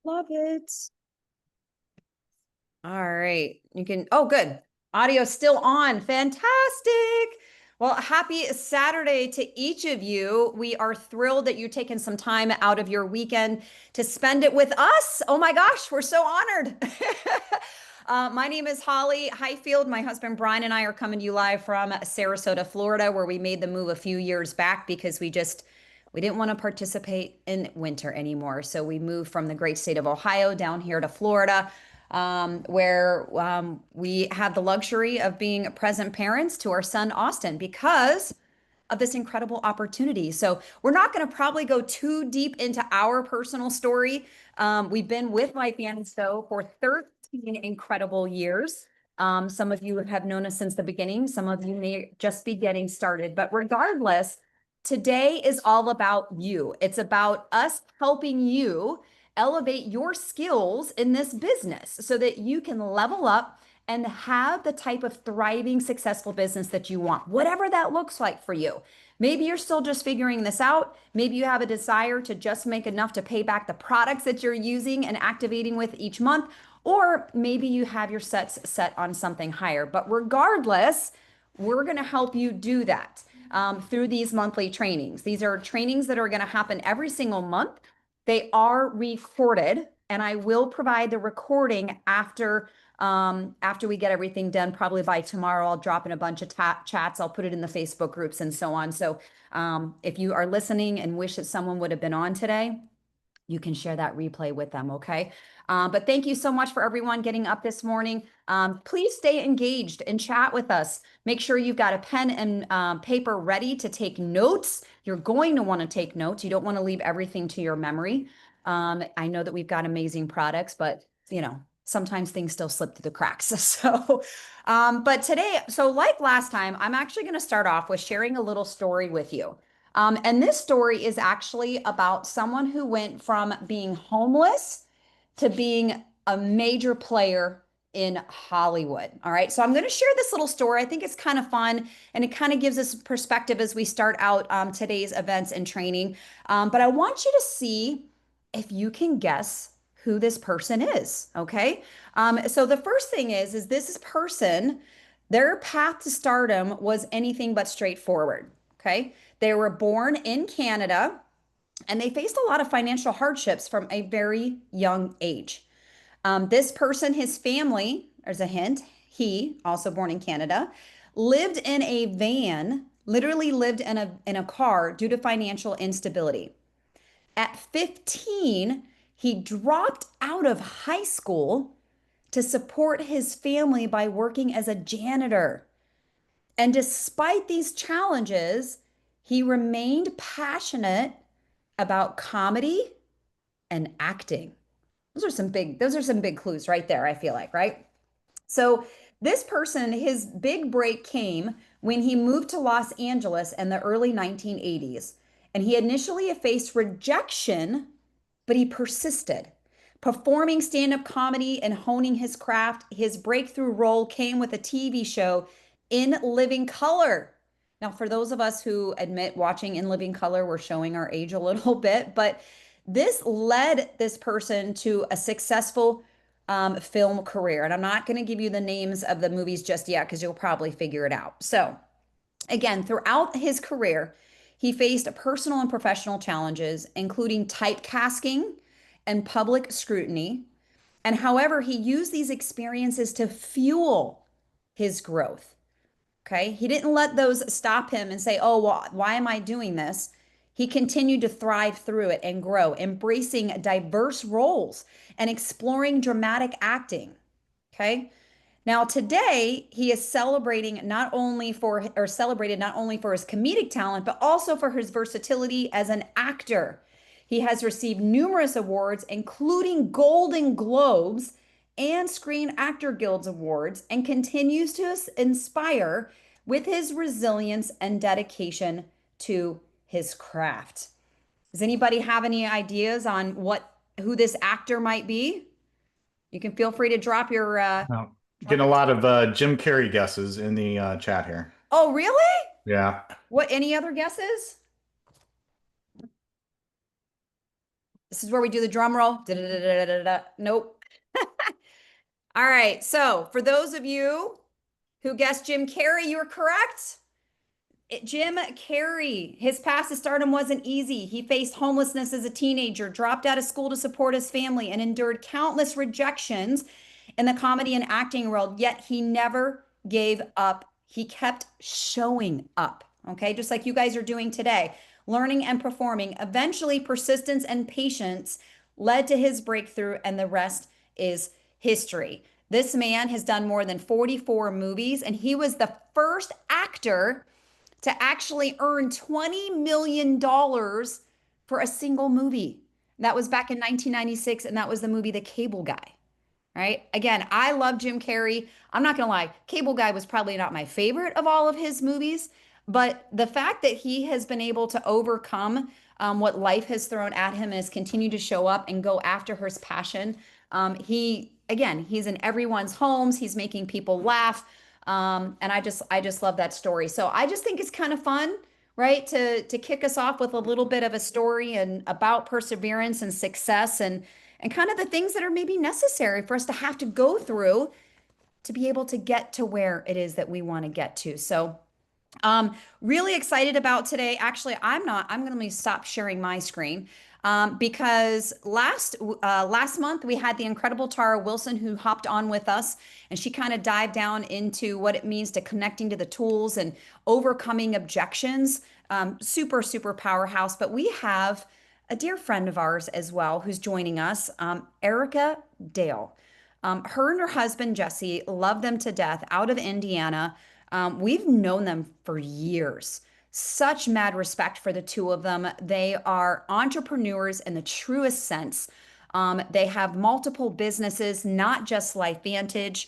Love it. All right. You can, oh, good. Audio still on. Fantastic. Well, happy Saturday to each of you. We are thrilled that you're taking some time out of your weekend to spend it with us. Oh my gosh, we're so honored. My name is Holly Highfield. My husband Brian and I are coming to you live from Sarasota, Florida, where we made the move a few years back because we didn't want to participate in winter anymore. So we moved from the great state of Ohio down here to Florida, where we have the luxury of being present parents to our son Austin because of this incredible opportunity. So we're not going to probably go too deep into our personal story. We've been with my fiance for 13 incredible years. Some of you have known us since the beginning. Some of you may just be getting started. But regardless, today is all about you. It's about us helping you elevate your skills in this business so that you can level up and have the type of thriving, successful business that you want, whatever that looks like for you. Maybe you're still just figuring this out. Maybe you have a desire to just make enough to pay back the products that you're using and activating with each month, or maybe you have your sets set on something higher. But regardless, we're going to help you do that through these monthly trainings. These are trainings that are going to happen every single month. They are recorded, and I will provide the recording after we get everything done. Probably by tomorrow, I'll drop in a bunch of chats. I'll put it in the Facebook groups and so on. So if you are listening and wish that someone would have been on today, you can share that replay with them, okay? But thank you so much for everyone getting up this morning. Please stay engaged and chat with us. Make sure you've got a pen and paper ready to take notes. You're going to want to take notes. You don't want to leave everything to your memory. I know that we've got amazing products, but sometimes things still slip through the cracks. So, but today, so like last time, I'm actually going to start off with sharing a little story with you. And this story is actually about someone who went from being homeless to being a major player in Hollywood. All right. So I'm going to share this little story. I think it's kind of fun and it kind of gives us perspective as we start out today's events and training. But I want you to see if you can guess who this person is. Okay. So the first thing is this person, their path to stardom was anything but straightforward. Okay. They were born in Canada and they faced a lot of financial hardships from a very young age. This person, his family, there's a hint, he, also born in Canada, lived in a van, literally lived in a car due to financial instability. At 15, he dropped out of high school to support his family by working as a janitor. And despite these challenges, he remained passionate about comedy and acting. Those are some big clues right there, I feel like, right? So this person, his big break came when he moved to Los Angeles in the early 1980s. And he initially faced rejection, but he persisted. Performing stand-up comedy and honing his craft, his breakthrough role came with a TV show In Living Color. Now, for those of us who admit watching In Living Color, we're showing our age a little bit, but this led this person to a successful film career. And I'm not going to give you the names of the movies just yet because you'll probably figure it out. So, again, throughout his career, he faced personal and professional challenges, including typecasting and public scrutiny. And however, he used these experiences to fuel his growth. Okay. He didn't let those stop him and say, oh, well, why am I doing this? He continued to thrive through it and grow, embracing diverse roles and exploring dramatic acting. Okay. Now today he is celebrating not only for or celebrated not only for his comedic talent, but also for his versatility as an actor. He has received numerous awards, including Golden Globes and Screen Actor Guilds awards, and continues to inspire with his resilience and dedication to his craft. Does anybody have any ideas on who this actor might be? You can feel free to drop your Oh, getting a lot of Jim Carrey guesses in the chat here. Oh, really? Yeah. What, any other guesses? This is where we do the drum roll. Da-da-da-da-da-da. Nope. All right. So for those of you who guessed Jim Carrey, you were correct. Jim Carrey, his path to stardom wasn't easy. He faced homelessness as a teenager, dropped out of school to support his family, and endured countless rejections in the comedy and acting world. Yet he never gave up. He kept showing up. Okay, just like you guys are doing today, learning and performing. Eventually, persistence and patience led to his breakthrough, and the rest is history. This man has done more than 44 movies, and he was the first actor to actually earn $20 million for a single movie. That was back in 1996, and that was the movie The Cable Guy, right? Again, I love Jim Carrey. I'm not going to lie, Cable Guy was probably not my favorite of all of his movies, but the fact that he has been able to overcome what life has thrown at him and has continued to show up and go after his passion. He's in everyone's homes. He's making people laugh. And I just love that story. So I just think it's kind of fun, right? To kick us off with a little bit of a story and about perseverance and success and kind of the things that are maybe necessary for us to have to go through to be able to get to where it is that we want to get to. So really excited about today. Actually, I'm not. I'm going to stop sharing my screen because last month we had the incredible Tara Wilson who hopped on with us, and she kind of dived down into what it means to connecting to the tools and overcoming objections. Super powerhouse. But we have a dear friend of ours as well who's joining us, Erika Dale. Her and her husband, Jesse, love them to death out of Indiana. We've known them for years. Such mad respect for the two of them. They are entrepreneurs in the truest sense. They have multiple businesses, not just LifeVantage.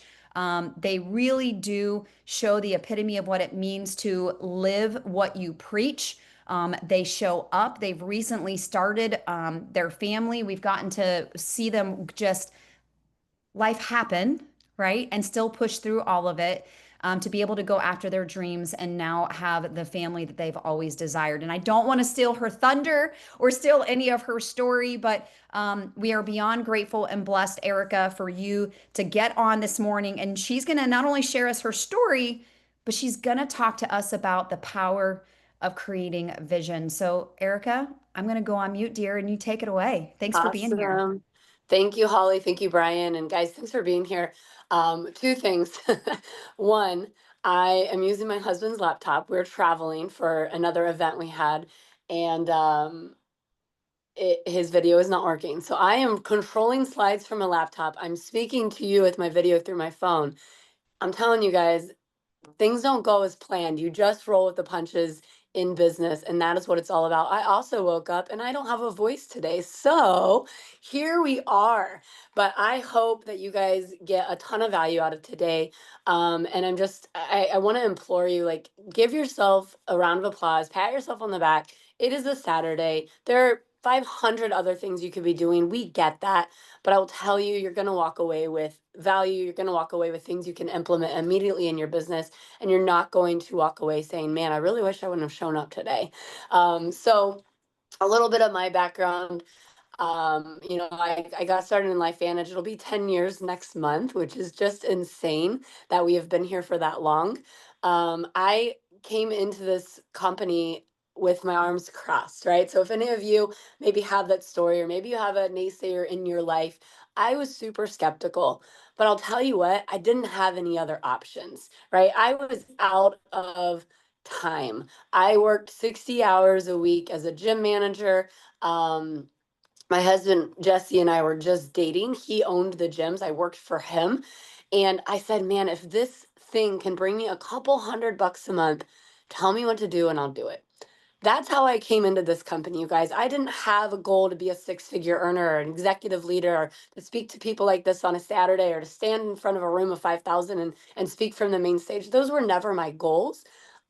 They really do show the epitome of what it means to live what you preach. They show up. They've recently started their family. We've gotten to see them just life happen, right? And still push through all of it to be able to go after their dreams and now have the family that they've always desired. And I don't want to steal her thunder or steal any of her story, but we are beyond grateful and blessed, Erika, for you to get on this morning. And she's going to not only share us her story, but she's going to talk to us about the power of creating vision. So, Erika, I'm going to go on mute, dear, and you take it away. Thanks for being here. Awesome. Thank you, Holly. Thank you, Brian. And guys, thanks for being here. Two things. One, I am using my husband's laptop. We're traveling for another event we had, and his video is not working. So I am controlling slides from a laptop. I'm speaking to you with my video through my phone. I'm telling you guys, things don't go as planned. You just roll with the punches in business, and that is what it's all about. I also woke up and I don't have a voice today. So here we are. But I hope that you guys get a ton of value out of today. And I want to implore you, like, give yourself a round of applause, pat yourself on the back. It is a Saturday. There are 500 other things you could be doing. We get that. But I will tell you, you're going to walk away with value. You're going to walk away with things you can implement immediately in your business. And you're not going to walk away saying, man, I really wish I wouldn't have shown up today. So a little bit of my background. I got started in LifeVantage. It'll be 10 years next month, which is just insane that we have been here for that long. I came into this company with my arms crossed, right? So if any of you maybe have that story, or maybe you have a naysayer in your life, I was super skeptical. But I'll tell you what, I didn't have any other options, right? I was out of time. I worked 60 hours a week as a gym manager. My husband, Jesse, and I were just dating. He owned the gyms. I worked for him. And I said, man, if this thing can bring me a couple $100 a month, tell me what to do and I'll do it. That's how I came into this company, you guys. I didn't have a goal to be a six-figure earner or an executive leader, or to speak to people like this on a Saturday, or to stand in front of a room of 5,000 and speak from the main stage. Those were never my goals.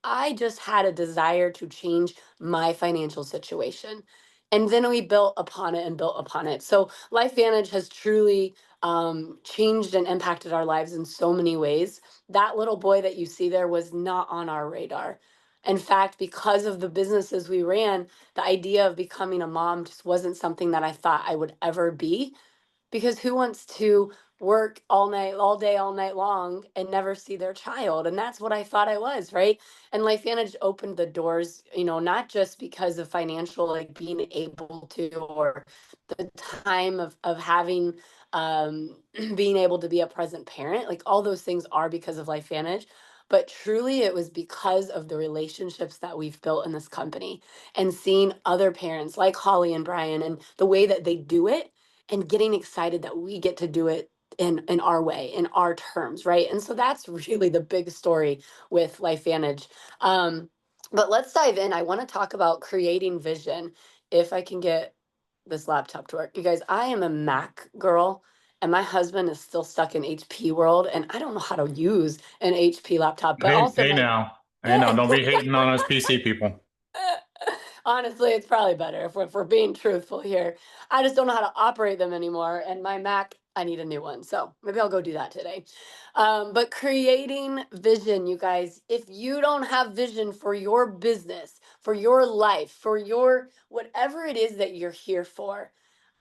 I just had a desire to change my financial situation. And then we built upon it and built upon it. So LifeVantage has truly changed and impacted our lives in so many ways. That little boy that you see there was not on our radar. In fact, because of the businesses we ran, the idea of becoming a mom just wasn't something that I thought I would ever be, because who wants to work all night, all day, all night long and never see their child? And that's what I thought I was, right? And LifeVantage opened the doors, not just because of financial, like being able to, or the time of having, being able to be a present parent, like all those things are because of LifeVantage. But truly, it was because of the relationships that we've built in this company and seeing other parents like Holly and Brian and the way that they do it, and getting excited that we get to do it in our way, in our terms, right? And so that's really the big story with LifeVantage. But let's dive in. I want to talk about creating vision. If I can get this laptop to work. You guys, I am a Mac girl, and my husband is still stuck in HP world, and I don't know how to use an HP laptop, but Hey, also hey my now. Hey now, don't be hating on us PC people. honestly, it's probably better if we're being truthful here. I just don't know how to operate them anymore. And my Mac, I need a new one. So maybe I'll go do that today. But creating vision, you guys, if you don't have vision for your business, for your life, for your whatever it is that you're here for,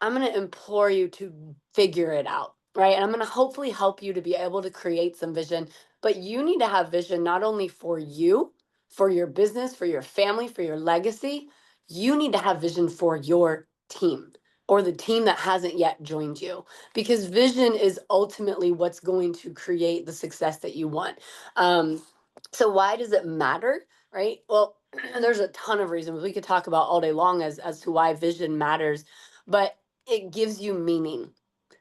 I'm going to implore you to figure it out. Right. And I'm going to hopefully help you to be able to create some vision. But you need to have vision not only for you, for your business, for your family, for your legacy. You need to have vision for your team, or the team that hasn't yet joined you, because vision is ultimately what's going to create the success that you want. So why does it matter, right? Well, there's a ton of reasons we could talk about all day long as to why vision matters, but it gives you meaning.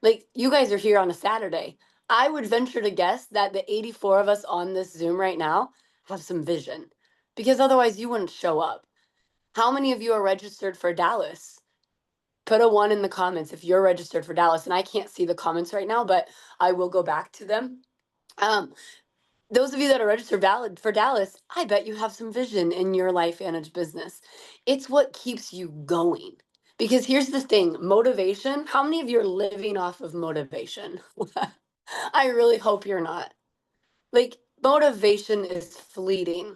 Like, you guys are here on a Saturday. I would venture to guess that the 84 of us on this Zoom right now have some vision, because otherwise you wouldn't show up. How many of you are registered for Dallas? Put a 1 in the comments if you're registered for Dallas. And I can't see the comments right now, but I will go back to them. Those of you that are registered valid for Dallas, I bet you have some vision in your LifeVantage business. It's what keeps you going. Because here's the thing, motivation. How many of you are living off of motivation? I really hope you're not. Like, motivation is fleeting,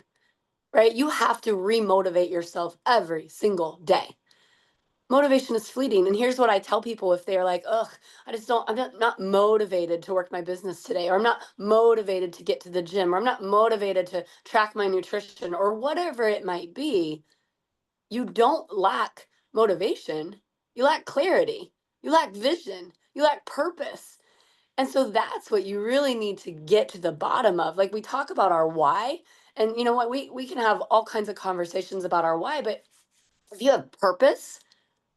right? You have to remotivate yourself every single day. Motivation is fleeting. And here's what I tell people if they're like, ugh, I'm not motivated to work my business today, or I'm not motivated to get to the gym, or I'm not motivated to track my nutrition, or whatever it might be. You don't lack motivation. You lack clarity. You lack vision. You lack purpose. And so that's what you really need to get to the bottom of. Like, we talk about our why, and you know what? We can have all kinds of conversations about our why, but if you have purpose,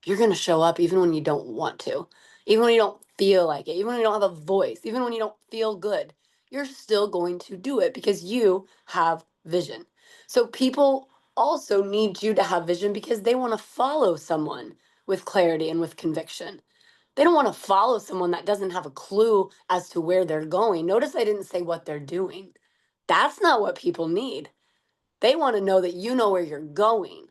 you're going to show up even when you don't want to, even when you don't feel like it, even when you don't have a voice, even when you don't feel good. You're still going to do it because you have vision. So people also need you to have vision because they want to follow someone with clarity and with conviction. They don't want to follow someone that doesn't have a clue as to where they're going. Notice I didn't say what they're doing. That's not what people need. They want to know that you know where you're going,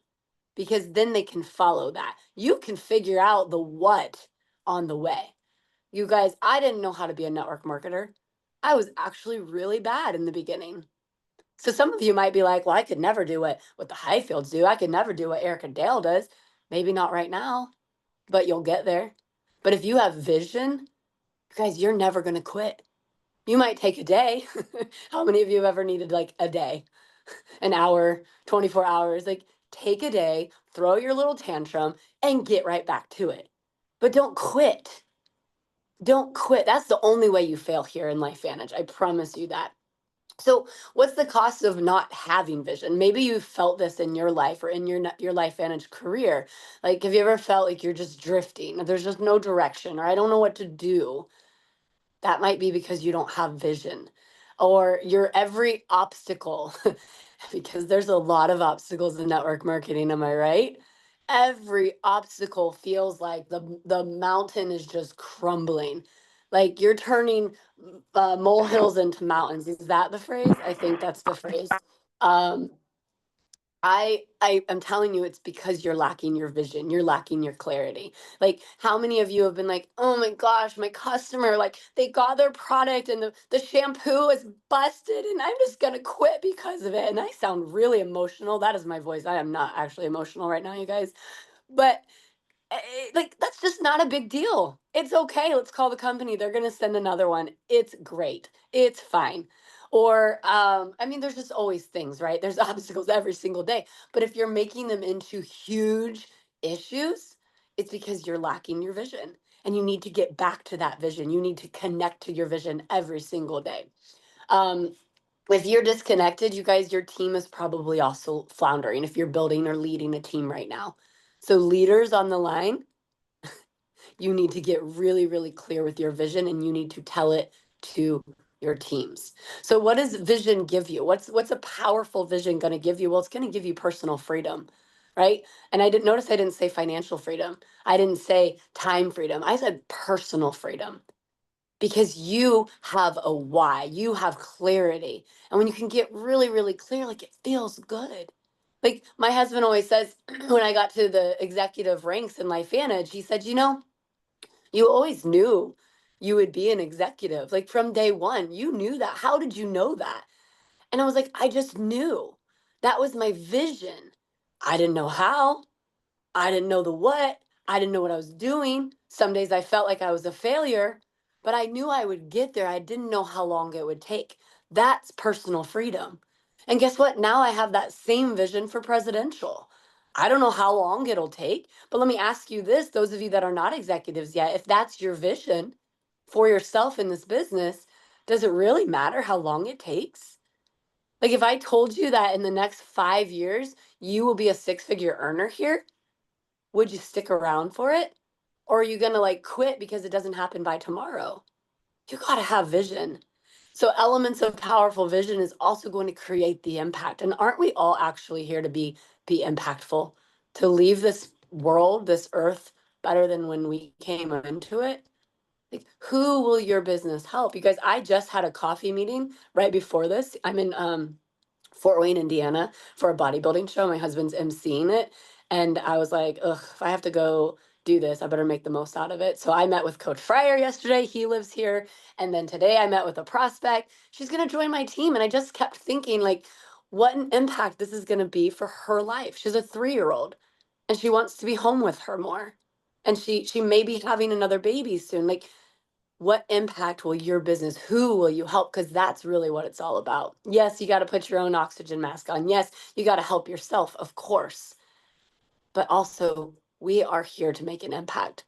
because then they can follow that. You can figure out the what on the way. You guys, I didn't know how to be a network marketer. I was actually really bad in the beginning. So some of you might be like, well, I could never do what the Highfields do. I could never do what Erika Dale does. Maybe not right now, but you'll get there. But if you have vision, guys, you're never going to quit. You might take a day. How many of you have ever needed like a day, an hour, 24 hours? Like, take a day, throw your little tantrum, and get right back to it. But don't quit. Don't quit. That's the only way you fail here in LifeVantage. I promise you that. So, what's the cost of not having vision? Maybe you felt this in your life or in your LifeVantage career. Like, have you ever felt like you're just drifting? There's just no direction, or I don't know what to do. That might be because you don't have vision, or your every obstacle, because there's a lot of obstacles in network marketing. Am I right? Every obstacle feels like the mountain is just crumbling. Like you're turning molehills into mountains. Is that the phrase? I think that's the phrase. Um, I'm telling you, it's because you're lacking your vision. You're lacking your clarity. Like, how many of you have been like, oh my gosh, my customer, like they got their product and the shampoo is busted and I'm just gonna quit because of it. And I sound really emotional. That is my voice. I am not actually emotional right now, you guys. But like that's just not a big deal. It's okay. Let's call the company. They're going to send another one. It's great. It's fine. Or I mean there's just always things, right? There's obstacles every single day. But if you're making them into huge issues, it's because you're lacking your vision. And you need to get back to that vision. You need to connect to your vision every single day. Um, if you're disconnected, you guys, your team is probably also floundering if you're building or leading a team right now. So, leaders on the line, you need to get really, really clear with your vision and you need to tell it to your teams. So, what does vision give you? What's a powerful vision going to give you? Well, it's going to give you personal freedom, right? And I didn't notice I didn't say financial freedom. I didn't say time freedom. I said personal freedom because you have a why, you have clarity. And when you can get really, really clear, like it feels good. Like my husband always says, when I got to the executive ranks in LifeVantage, he said, you always knew you would be an executive. Like from day one, you knew that. How did you know that? And I was like, I just knew. That was my vision. I didn't know how. I didn't know the what. I didn't know what I was doing. Some days I felt like I was a failure, but I knew I would get there. I didn't know how long it would take. That's personal freedom. And guess what? Now I have that same vision for presidential. I don't know how long it'll take, but let me ask you this, those of you that are not executives yet, if that's your vision for yourself in this business, does it really matter how long it takes? Like if I told you that in the next 5 years, you will be a six-figure earner here, would you stick around for it? Or are you going to like quit because it doesn't happen by tomorrow? You got to have vision. So, elements of powerful vision is also going to create the impact. And aren't we all actually here to be impactful, to leave this world, this earth better than when we came into it? Like, who will your business help? You guys, I just had a coffee meeting right before this. I'm in Fort Wayne, Indiana, for a bodybuilding show. My husband's emceeing it. And I was like, ugh, if I have to go do this, I better make the most out of it. So I met with Coach Fryer yesterday. He lives here. And then today I met with a prospect. She's going to join my team. And I just kept thinking, like, what an impact this is going to be for her life. She's a 3-year-old and she wants to be home with her more. And she may be having another baby soon. Like, what impact will your business, who will you help? Because that's really what it's all about. Yes, you got to put your own oxygen mask on. Yes, you got to help yourself, of course. But also, we are here to make an impact.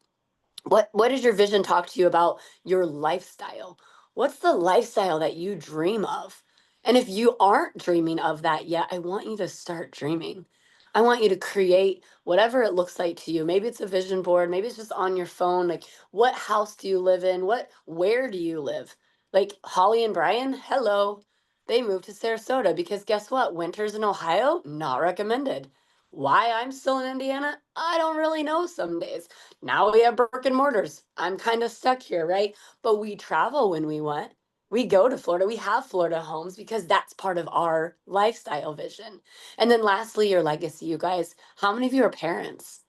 What does your vision talk to you about your lifestyle? What's the lifestyle that you dream of? And if you aren't dreaming of that yet, I want you to start dreaming. I want you to create whatever it looks like to you. Maybe it's a vision board, maybe it's just on your phone. Like, what house do you live in? Where do you live? Like Holly and Brian, hello. They moved to Sarasota because guess what? Winters in Ohio, not recommended. Why I'm still in Indiana? I don't really know some days. Now we have brick and mortars. I'm kind of stuck here, right? But we travel when we want. We go to Florida. We have Florida homes because that's part of our lifestyle vision. And then lastly, your legacy, you guys. How many of you are parents?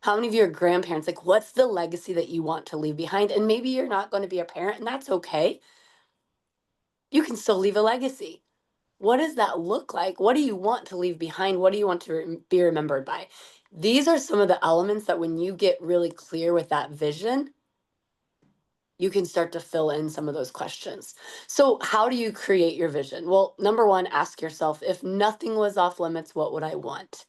How many of you are grandparents? Like, what's the legacy that you want to leave behind? And maybe you're not going to be a parent, and that's okay. You can still leave a legacy. What does that look like? What do you want to leave behind? What do you want to be remembered by? These are some of the elements that when you get really clear with that vision, you can start to fill in some of those questions. So, how do you create your vision? Well, number one, ask yourself, if nothing was off limits, what would I want?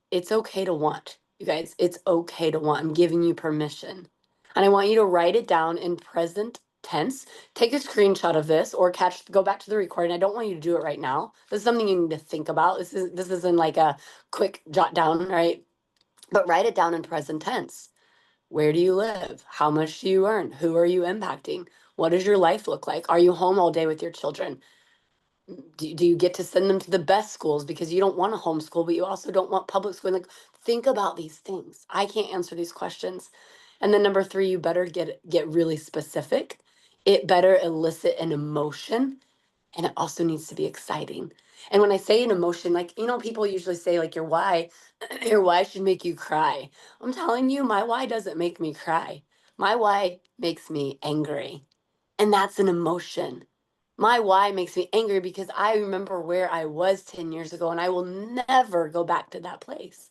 It's okay to want, you guys. It's okay to want. I'm giving you permission. And I want you to write it down in present tense. Take a screenshot of this or go back to the recording. I don't want you to do it right now. This is something you need to think about. This isn't like a quick jot down, right? But write it down in present tense. Where do you live? How much do you earn? Who are you impacting? What does your life look like? Are you home all day with your children? Do you get to send them to the best schools because you don't want to homeschool, but you also don't want public school? Like, think about these things. I can't answer these questions. And then number three, you better get really specific. It better elicit an emotion. And it also needs to be exciting. And when I say an emotion, like, people usually say like your why, your why should make you cry. I'm telling you, my why doesn't make me cry. My why makes me angry. And that's an emotion. My why makes me angry because I remember where I was 10 years ago and I will never go back to that place.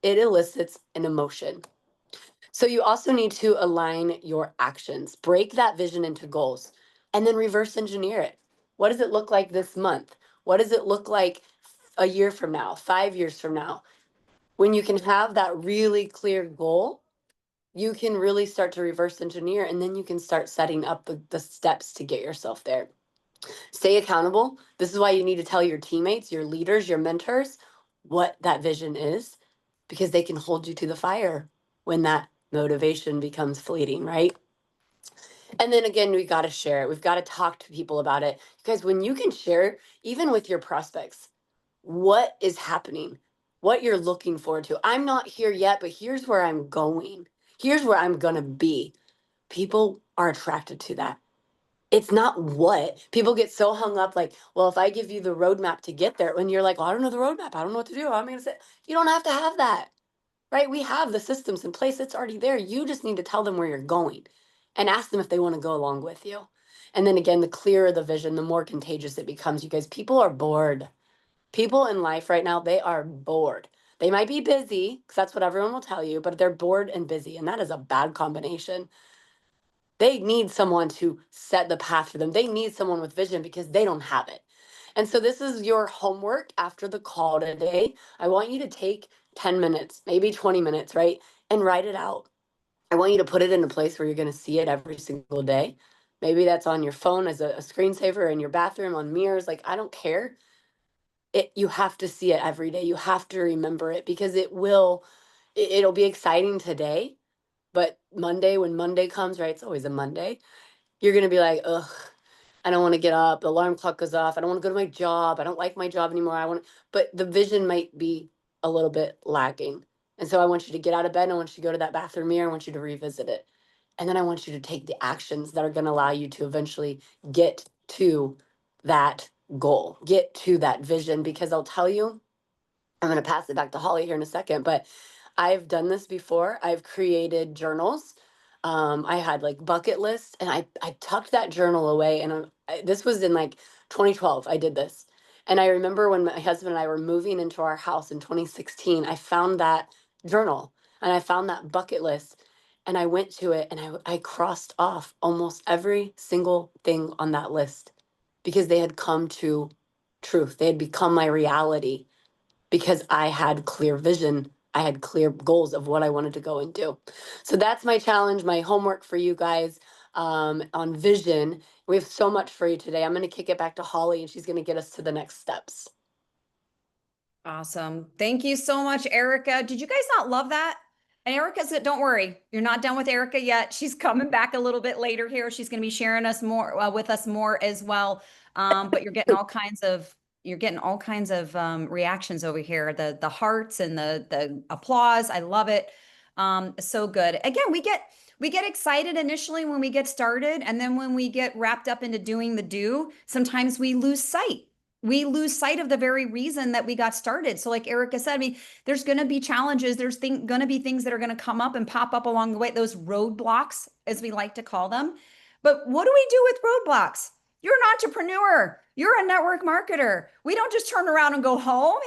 It elicits an emotion. So you also need to align your actions, break that vision into goals, and then reverse engineer it. What does it look like this month? What does it look like a year from now, 5 years from now? When you can have that really clear goal, you can really start to reverse engineer, and then you can start setting up the steps to get yourself there. Stay accountable. This is why you need to tell your teammates, your leaders, your mentors what that vision is, because they can hold you to the fire when that motivation becomes fleeting, right? And then again, we got to share it. We've got to talk to people about it. Because when you can share, even with your prospects, what is happening, what you're looking forward to. I'm not here yet, but here's where I'm going. Here's where I'm going to be. People are attracted to that. It's not what people get so hung up like, well, if I give you the roadmap to get there, when you're like, well, I don't know the roadmap, I don't know what to do. I'm going to say, you don't have to have that, right? We have the systems in place. It's already there. You just need to tell them where you're going and ask them if they want to go along with you. And then again, the clearer the vision, the more contagious it becomes. You guys, people are bored. People in life right now, they are bored. They might be busy because that's what everyone will tell you, but they're bored and busy. And that is a bad combination. They need someone to set the path for them. They need someone with vision because they don't have it. And so this is your homework after the call today. I want you to take 10 minutes, maybe 20 minutes, right? And write it out. I want you to put it in a place where you're going to see it every single day. Maybe that's on your phone as a screensaver, in your bathroom, on mirrors. Like, I don't care. You have to see it every day. You have to remember it because it'll be exciting today. But Monday, when Monday comes, right? It's always a Monday. You're going to be like, ugh, I don't want to get up. The alarm clock goes off. I don't want to go to my job. I don't like my job anymore. But the vision might be a little bit lacking. And so I want you to get out of bed. And I want you to go to that bathroom mirror. I want you to revisit it. And then I want you to take the actions that are going to allow you to eventually get to that goal, get to that vision. Because I'll tell you, I'm going to pass it back to Holly here in a second, but I've done this before. I've created journals. I had like bucket lists, and I tucked that journal away. And this was in like 2012. I did this, and I remember when my husband and I were moving into our house in 2016. I found that journal, and I found that bucket list, and I went to it, and I crossed off almost every single thing on that list because they had come to truth. They had become my reality because I had clear vision. I had clear goals of what I wanted to go and do. So that's my challenge, my homework for you guys on vision. We have so much for you today. I'm going to kick it back to Holly, and she's going to get us to the next steps. Awesome. Thank you so much, Erika. Did you guys not love that? And Erika said, don't worry, you're not done with Erika yet. She's coming back a little bit later here. She's going to be sharing us more with us more as well. But you're getting all kinds of reactions over here. The hearts and the applause. I love it. So good. Again, we get excited initially when we get started, and then when we get wrapped up into doing the do, sometimes we lose sight. We lose sight of the very reason that we got started. So like Erika said, I mean, there's going to be challenges. There's going to be things that are going to come up and pop up along the way, those roadblocks, as we like to call them. But what do we do with roadblocks? You're an entrepreneur. You're a network marketer. We don't just turn around and go home.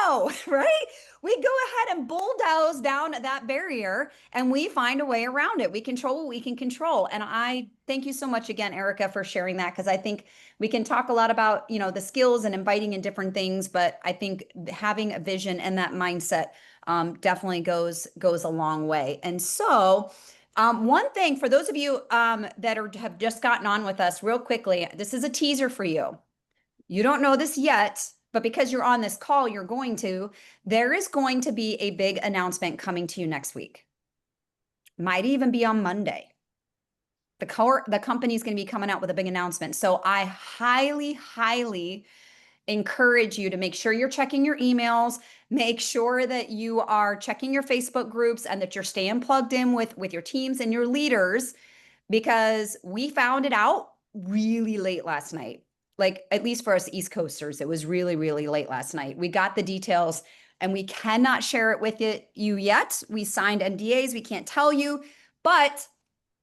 Hell no, right? We go ahead and bulldoze down that barrier, and we find a way around it. We control what we can control. And I thank you so much again, Erika, for sharing that, because I think we can talk a lot about, the skills and inviting in different things, but I think having a vision and that mindset definitely goes a long way. And so one thing for those of you that have just gotten on with us real quickly, this is a teaser for you. You don't know this yet, but because you're on this call, there is going to be a big announcement coming to you next week. Might even be on Monday. The company is going to be coming out with a big announcement. So I highly, highly encourage you to make sure you're checking your emails, make sure that you are checking your Facebook groups, and that you're staying plugged in with your teams and your leaders, because we found it out really late last night. like, at least for us East Coasters, it was really, really late last night. We got the details and we cannot share it with you yet. We signed NDAs. We can't tell you, but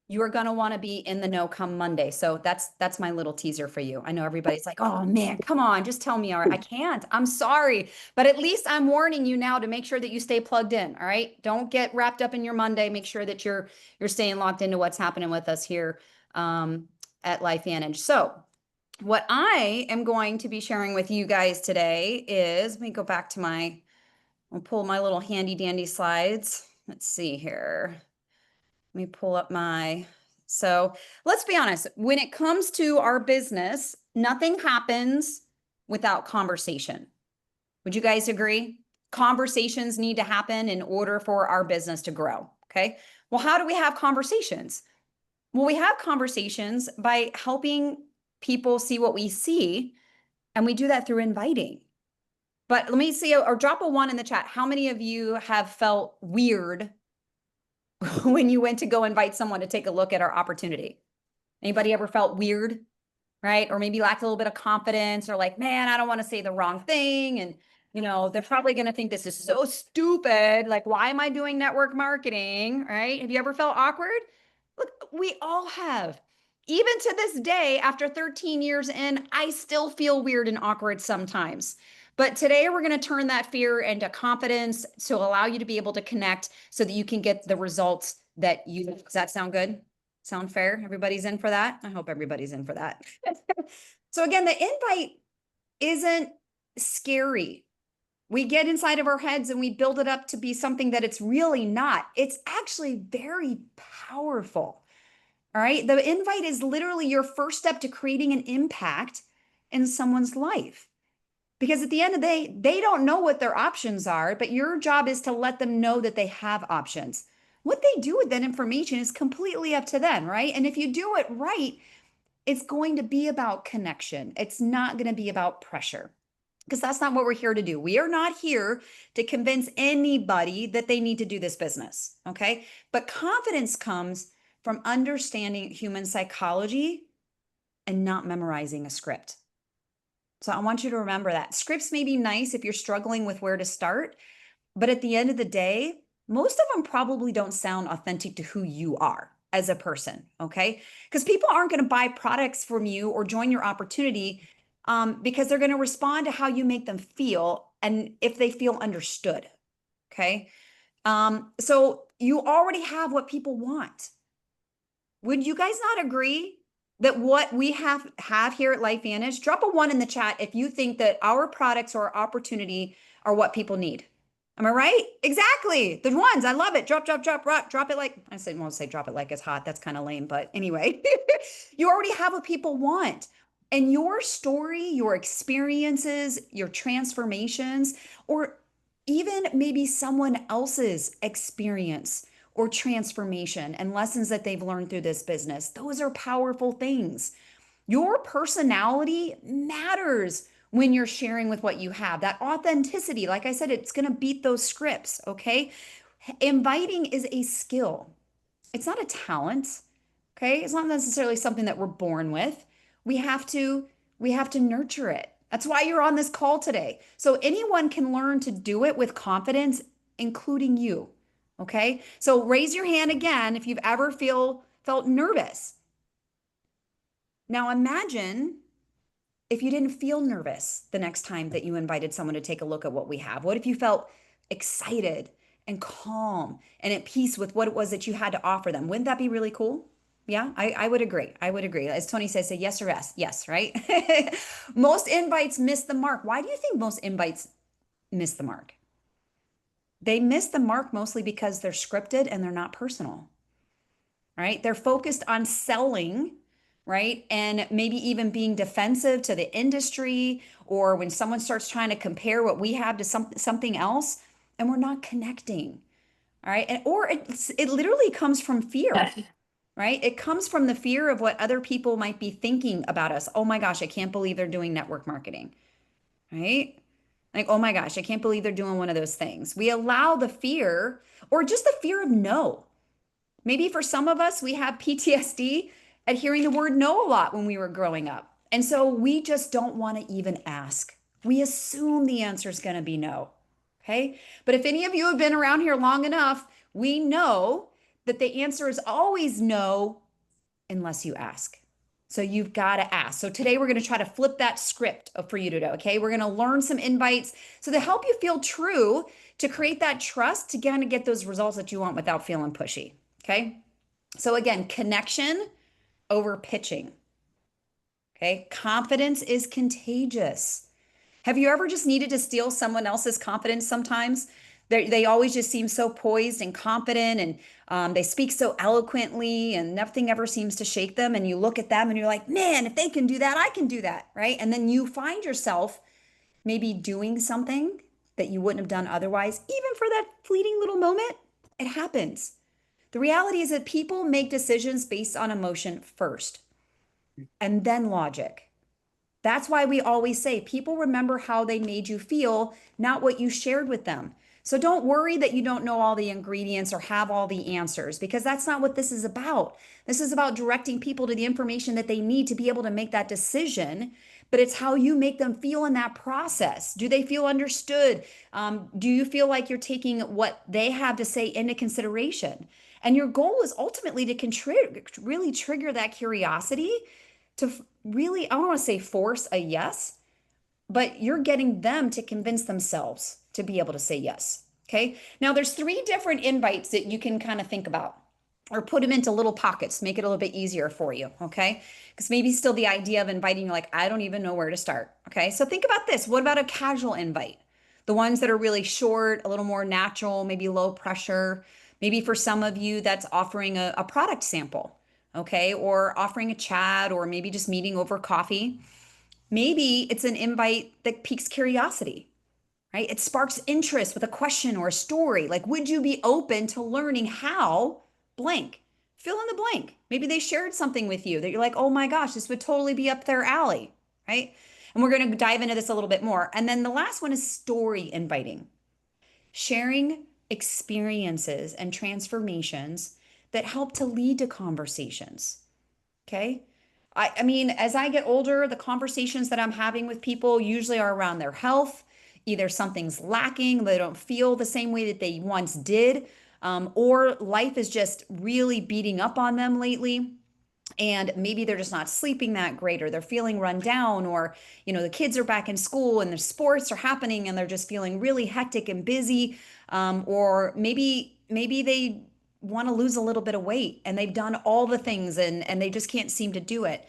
you're going to want to be in the know come Monday. So that's my little teaser for you. I know everybody's like, oh man, come on, just tell me. All right. I can't. I'm sorry. But at least I'm warning you now to make sure that you stay plugged in. All right. Don't get wrapped up in your Monday. Make sure that you're staying locked into what's happening with us here at LifeVantage. So what I am going to be sharing with you guys today is, let me go back to I'll pull my little handy dandy slides. Let's see here. Let me pull up so let's be honest, when it comes to our business, nothing happens without conversation. Would you guys agree? Conversations need to happen in order for our business to grow. Okay. Well, how do we have conversations? Well, we have conversations by helping people see what we see, and we do that through inviting. But let me see, or drop a 1 in the chat. How many of you have felt weird when you went to go invite someone to take a look at our opportunity? Anybody ever felt weird, right? Or maybe lacked a little bit of confidence, or like, man, I don't want to say the wrong thing. And, they're probably going to think this is so stupid. Like, why am I doing network marketing, right? Have you ever felt awkward? Look, we all have. Even to this day, after 13 years in, I still feel weird and awkward sometimes. But today we're going to turn that fear into confidence to allow you to be able to connect so that you can get the results does that sound good? Sound fair? Everybody's in for that? I hope everybody's in for that. So again, the invite isn't scary. We get inside of our heads and we build it up to be something that it's really not. It's actually very powerful. All right. The invite is literally your first step to creating an impact in someone's life. Because at the end of the day, they don't know what their options are, but your job is to let them know that they have options. What they do with that information is completely up to them, right? And if you do it right, it's going to be about connection. It's not going to be about pressure, because that's not what we're here to do. We are not here to convince anybody that they need to do this business, okay? But confidence comes from understanding human psychology and not memorizing a script. So I want you to remember that. Scripts may be nice if you're struggling with where to start, but at the end of the day, most of them probably don't sound authentic to who you are as a person, okay? Because people aren't going to buy products from you or join your opportunity because they're going to respond to how you make them feel and if they feel understood, okay? So you already have what people want. Would you guys not agree that what we have here at LifeVantage? Drop a 1 in the chat if you think that our products or opportunity are what people need. Am I right? Exactly. The ones. I love it. Drop it like, won't say drop it like it's hot. That's kind of lame, but anyway, you already have what people want. And your story, your experiences, your transformations, or even maybe someone else's experience or transformation and lessons that they've learned through this business, those are powerful things. Your personality matters when you're sharing with what you have. That authenticity, like I said, it's going to beat those scripts, okay? Inviting is a skill. It's not a talent, okay? It's not necessarily something that we're born with. We have to nurture it. That's why you're on this call today. So anyone can learn to do it with confidence, including you, okay? So raise your hand again if you've ever felt nervous. Now imagine if you didn't feel nervous the next time that you invited someone to take a look at what we have. What if you felt excited and calm and at peace with what it was that you had to offer them? Wouldn't that be really cool? Yeah, I would agree. I would agree. As Tony says, say yes or yes. Yes, right? Most invites miss the mark. Why do you think most invites miss the mark? They miss the mark mostly because they're scripted and they're not personal, right? They're focused on selling, right? And maybe even being defensive to the industry, or when someone starts trying to compare what we have to something else, and we're not connecting, all right? Or it literally comes from fear, right? It comes from the fear of what other people might be thinking about us. Oh my gosh, I can't believe they're doing network marketing, right? Like, oh my gosh, I can't believe they're doing one of those things. We allow the fear, or just the fear of no. Maybe for some of us, we have PTSD at hearing the word no a lot when we were growing up. And so we just don't want to even ask. We assume the answer is going to be no. Okay. But if any of you have been around here long enough, we know that the answer is always no unless you ask. So you've got to ask. So today we're going to try to flip that script for you to do. Okay. We're going to learn some invites so to help you feel true, to create that trust, to kind of get those results that you want without feeling pushy. Okay. So again, connection over pitching. Okay. Confidence is contagious. Have you ever just needed to steal someone else's confidence sometimes? They always just seem so poised and confident, and they speak so eloquently, and nothing ever seems to shake them. And you look at them and you're like, man, if they can do that, I can do that. Right. And then you find yourself maybe doing something that you wouldn't have done otherwise, even for that fleeting little moment. It happens. The reality is that people make decisions based on emotion first and then logic. That's why we always say people remember how they made you feel, not what you shared with them. So don't worry that you don't know all the ingredients or have all the answers, because that's not what this is about. This is about directing people to the information that they need to be able to make that decision. But it's how you make them feel in that process. Do they feel understood? Do you feel like you're taking what they have to say into consideration? And your goal is ultimately to really trigger that curiosity, to really, I don't want to say force a yes, but you're getting them to convince themselves to be able to say yes. Okay. Now there's three different invites that you can kind of think about, or put them into little pockets, make it a little bit easier for you. Okay. Because maybe still the idea of inviting, you're like, I don't even know where to start. Okay. So think about this. What about a casual invite? The ones that are really short, a little more natural, maybe low pressure. Maybe for some of you, that's offering a product sample. Okay. Or offering a chat, or maybe just meeting over coffee. Maybe it's an invite that piques curiosity, right? It sparks interest with a question or a story. Like, would you be open to learning how blank? Fill in the blank. Maybe they shared something with you that you're like, oh my gosh, this would totally be up their alley, right? And we're going to dive into this a little bit more. And then the last one is story inviting, sharing experiences and transformations that help to lead to conversations. Okay. I mean, as I get older, the conversations that I'm having with people usually are around their health. Either something's lacking, they don't feel the same way that they once did, or life is just really beating up on them lately. And maybe they're just not sleeping that great, or they're feeling run down, or, the kids are back in school and the sports are happening and they're just feeling really hectic and busy. Or maybe they want to lose a little bit of weight and they've done all the things and they just can't seem to do it.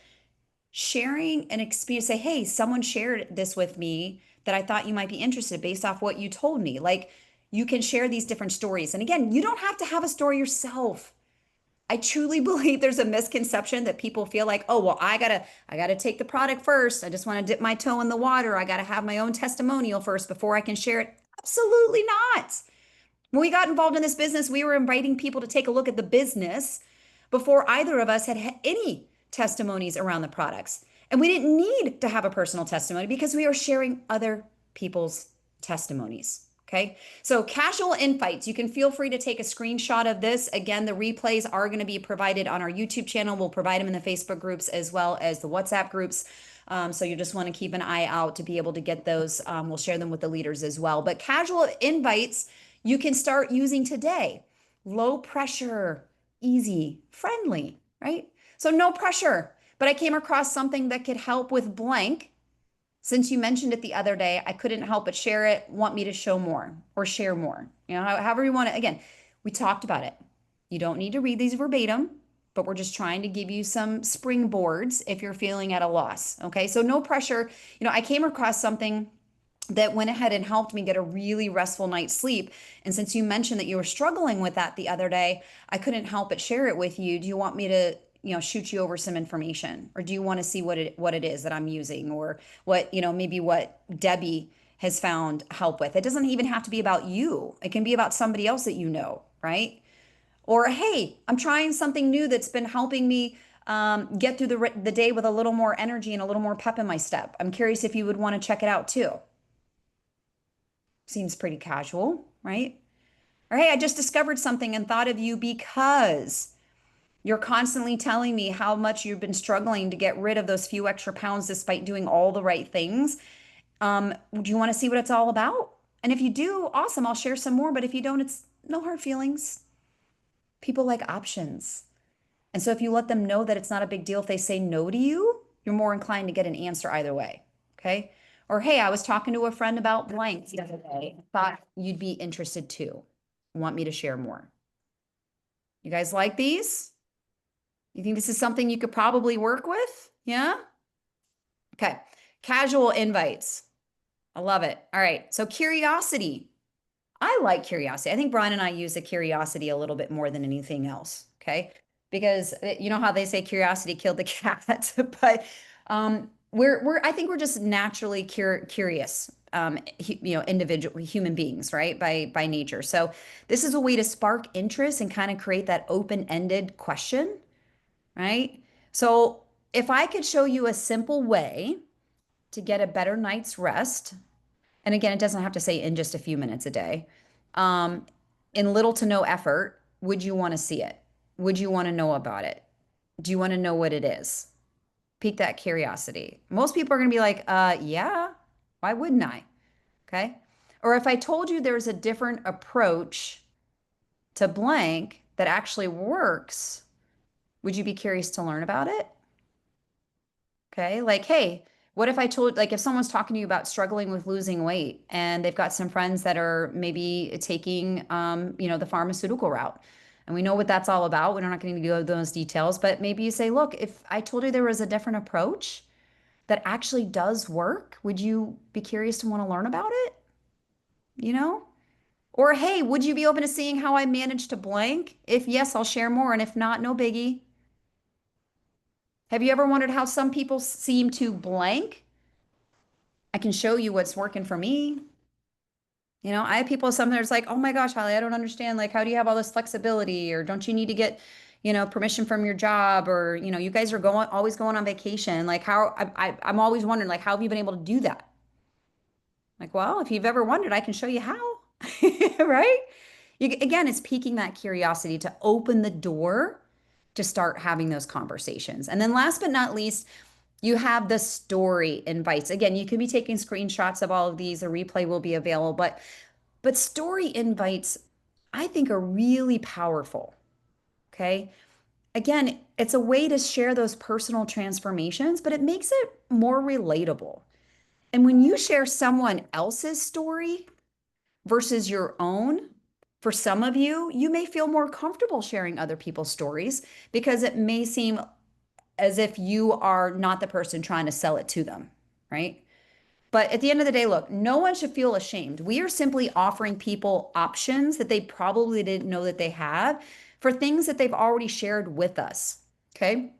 Sharing an experience, say, hey, someone shared this with me that I thought you might be interested based off what you told me. Like, you can share these different stories. And again, you don't have to have a story yourself. I truly believe there's a misconception that people feel like, oh, well, I gotta take the product first. I just want to dip my toe in the water. I gotta have my own testimonial first before I can share it. Absolutely not. When we got involved in this business, we were inviting people to take a look at the business before either of us had any testimonies around the products. And we didn't need to have a personal testimony because we are sharing other people's testimonies. Okay. So casual invites, you can feel free to take a screenshot of this. Again, the replays are going to be provided on our YouTube channel. We'll provide them in the Facebook groups as well as the WhatsApp groups. So you just want to keep an eye out to be able to get those. We'll share them with the leaders as well. But casual invites, you can start using today. Low pressure, easy, friendly, right? So no pressure. But I came across something that could help with blank. Since you mentioned it the other day, I couldn't help but share it. Want me to show more or share more? However you want to. Again, we talked about it. You don't need to read these verbatim, but we're just trying to give you some springboards if you're feeling at a loss. Okay. So no pressure. I came across something that went ahead and helped me get a really restful night's sleep. And since you mentioned that you were struggling with that the other day, I couldn't help but share it with you. Do you want me to, shoot you over some information, or do you want to see what it is that I'm using, or what, maybe what Debbie has found help with? It doesn't even have to be about you. It can be about somebody else that you know, right? Or, hey, I'm trying something new that's been helping me get through the day with a little more energy and a little more pep in my step. I'm curious if you would want to check it out too. Seems pretty casual, right? Or, hey, I just discovered something and thought of you because You're constantly telling me how much you've been struggling to get rid of those few extra pounds despite doing all the right things. Do you want to see what it's all about? And if you do, awesome, I'll share some more. But if you don't, it's no hard feelings. People like options. And so if you let them know that it's not a big deal if they say no to you, you're more inclined to get an answer either way. Okay. Or, hey, I was talking to a friend about blank the other day. Thought you'd be interested too. Want me to share more? You guys like these? You think this is something you could probably work with? Yeah? Okay. Casual invites. I love it. All right. So curiosity. I like curiosity. I think Brian and I use the curiosity a little bit more than anything else. Okay. Because you know how they say curiosity killed the cat, but I think we're just naturally curious, individual human beings, right? By nature. So this is a way to spark interest and kind of create that open-ended question, right? So if I could show you a simple way to get a better night's rest, and again, it doesn't have to say in just a few minutes a day, um, in little to no effort, would you want to see it? Would you want to know about it? Do you want to know what it is? Pique that curiosity. Most people are going to be like, yeah, why wouldn't I? Okay. Or if I told you there's a different approach to blank that actually works, would you be curious to learn about it? Okay. Like, hey, what if I told, like, if someone's talking to you about struggling with losing weight and they've got some friends that are maybe taking, the pharmaceutical route, and we know what that's all about. We're not going to go into those details, but maybe you say, look, if I told you there was a different approach that actually does work, would you be curious to want to learn about it? You know? Or, hey, would you be open to seeing how I managed to blank? If yes, I'll share more. And if not, no biggie. Have you ever wondered how some people seem to blank? I can show you what's working for me. I have people sometimes like, oh my gosh, Holly, I don't understand. Like, how do you have all this flexibility? Or don't you need to get, permission from your job? Or, you guys are always going on vacation. Like, I'm always wondering, like, how have you been able to do that? Like, well, if you've ever wondered, I can show you how, right? Again, it's piquing that curiosity to open the door to start having those conversations. And then last but not least, you have the story invites. Again, you can be taking screenshots of all of these. A replay will be available, but story invites, I think, are really powerful. Okay. Again, it's a way to share those personal transformations, but it makes it more relatable. And when you share someone else's story versus your own, for some of you, you may feel more comfortable sharing other people's stories because it may seem as if you are not the person trying to sell it to them, right? But at the end of the day, look, no one should feel ashamed. We are simply offering people options that they probably didn't know that they have for things that they've already shared with us. Okay.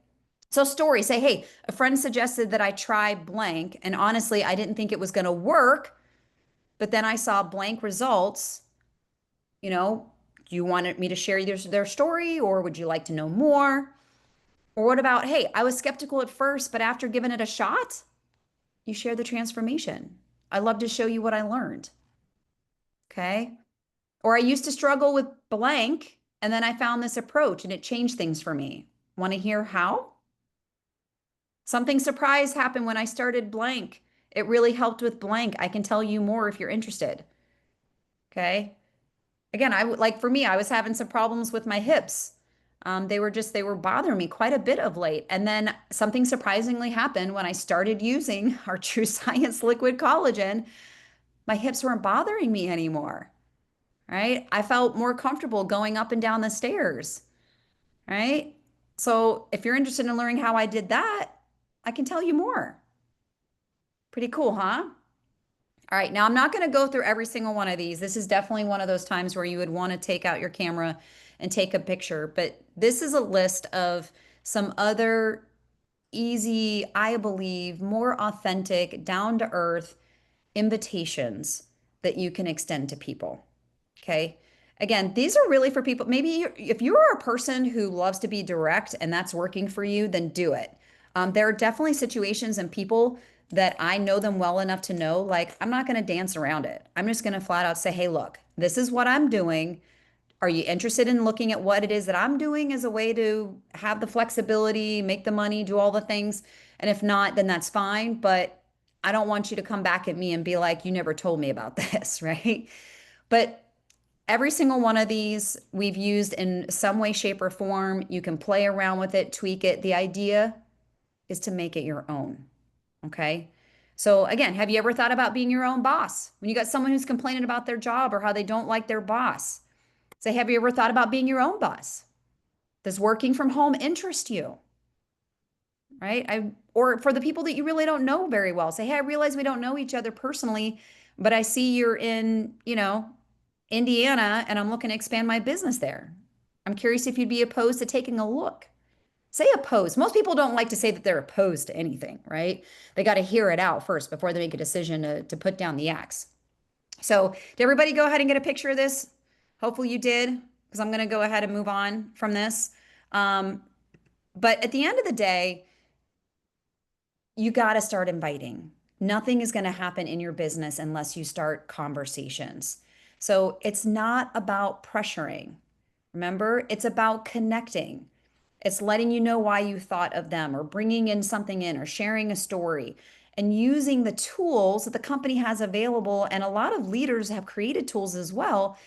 So, story say, hey, a friend suggested that I try blank. And honestly, I didn't think it was going to work. But then I saw blank results. Do you want me to share their story or would you like to know more? Or what about, hey, I was skeptical at first, but after giving it a shot, you share the transformation. I love to show you what I learned. Okay. Or I used to struggle with blank, and then I found this approach and it changed things for me. Want to hear how? Something surprise happened when I started blank. It really helped with blank. I can tell you more if you're interested. Okay. Again, for me, I was having some problems with my hips. They were bothering me quite a bit of late. And then something surprisingly happened when I started using our True Science liquid collagen. My hips weren't bothering me anymore, right? I felt more comfortable going up and down the stairs, right? So if you're interested in learning how I did that, I can tell you more. Pretty cool, huh? All right, now I'm not going to go through every single one of these. This is definitely one of those times where you would want to take out your camera and take a picture, but this is a list of some other easy, I believe, more authentic, down to earth invitations that you can extend to people. Okay. Again, these are really for people. Maybe if you are a person who loves to be direct and that's working for you, then do it. There are definitely situations and people that I know them well enough to know, like, I'm not going to dance around it. I'm just going to flat out say, hey, look, this is what I'm doing. Are you interested in looking at what it is that I'm doing as a way to have the flexibility, make the money, do all the things? And if not, then that's fine. But I don't want you to come back at me and be like, you never told me about this, right? But every single one of these we've used in some way, shape, or form. You can play around with it, tweak it. The idea is to make it your own. Okay. So, again, have you ever thought about being your own boss? When you got someone who's complaining about their job or how they don't like their boss, say, have you ever thought about being your own boss? Does working from home interest you? Right? Or for the people that you really don't know very well, say, hey, I realize we don't know each other personally, but I see you're in, Indiana, and I'm looking to expand my business there. I'm curious if you'd be opposed to taking a look. Say opposed. Most people don't like to say that they're opposed to anything, right? They got to hear it out first before they make a decision to put down the axe. So, did everybody go ahead and get a picture of this? Hopefully you did, because I'm going to go ahead and move on from this. But at the end of the day, you got to start inviting. Nothing is going to happen in your business unless you start conversations. So it's not about pressuring. Remember, it's about connecting. It's letting you know why you thought of them or bringing in something in or sharing a story and using the tools that the company has available. And a lot of leaders have created tools as well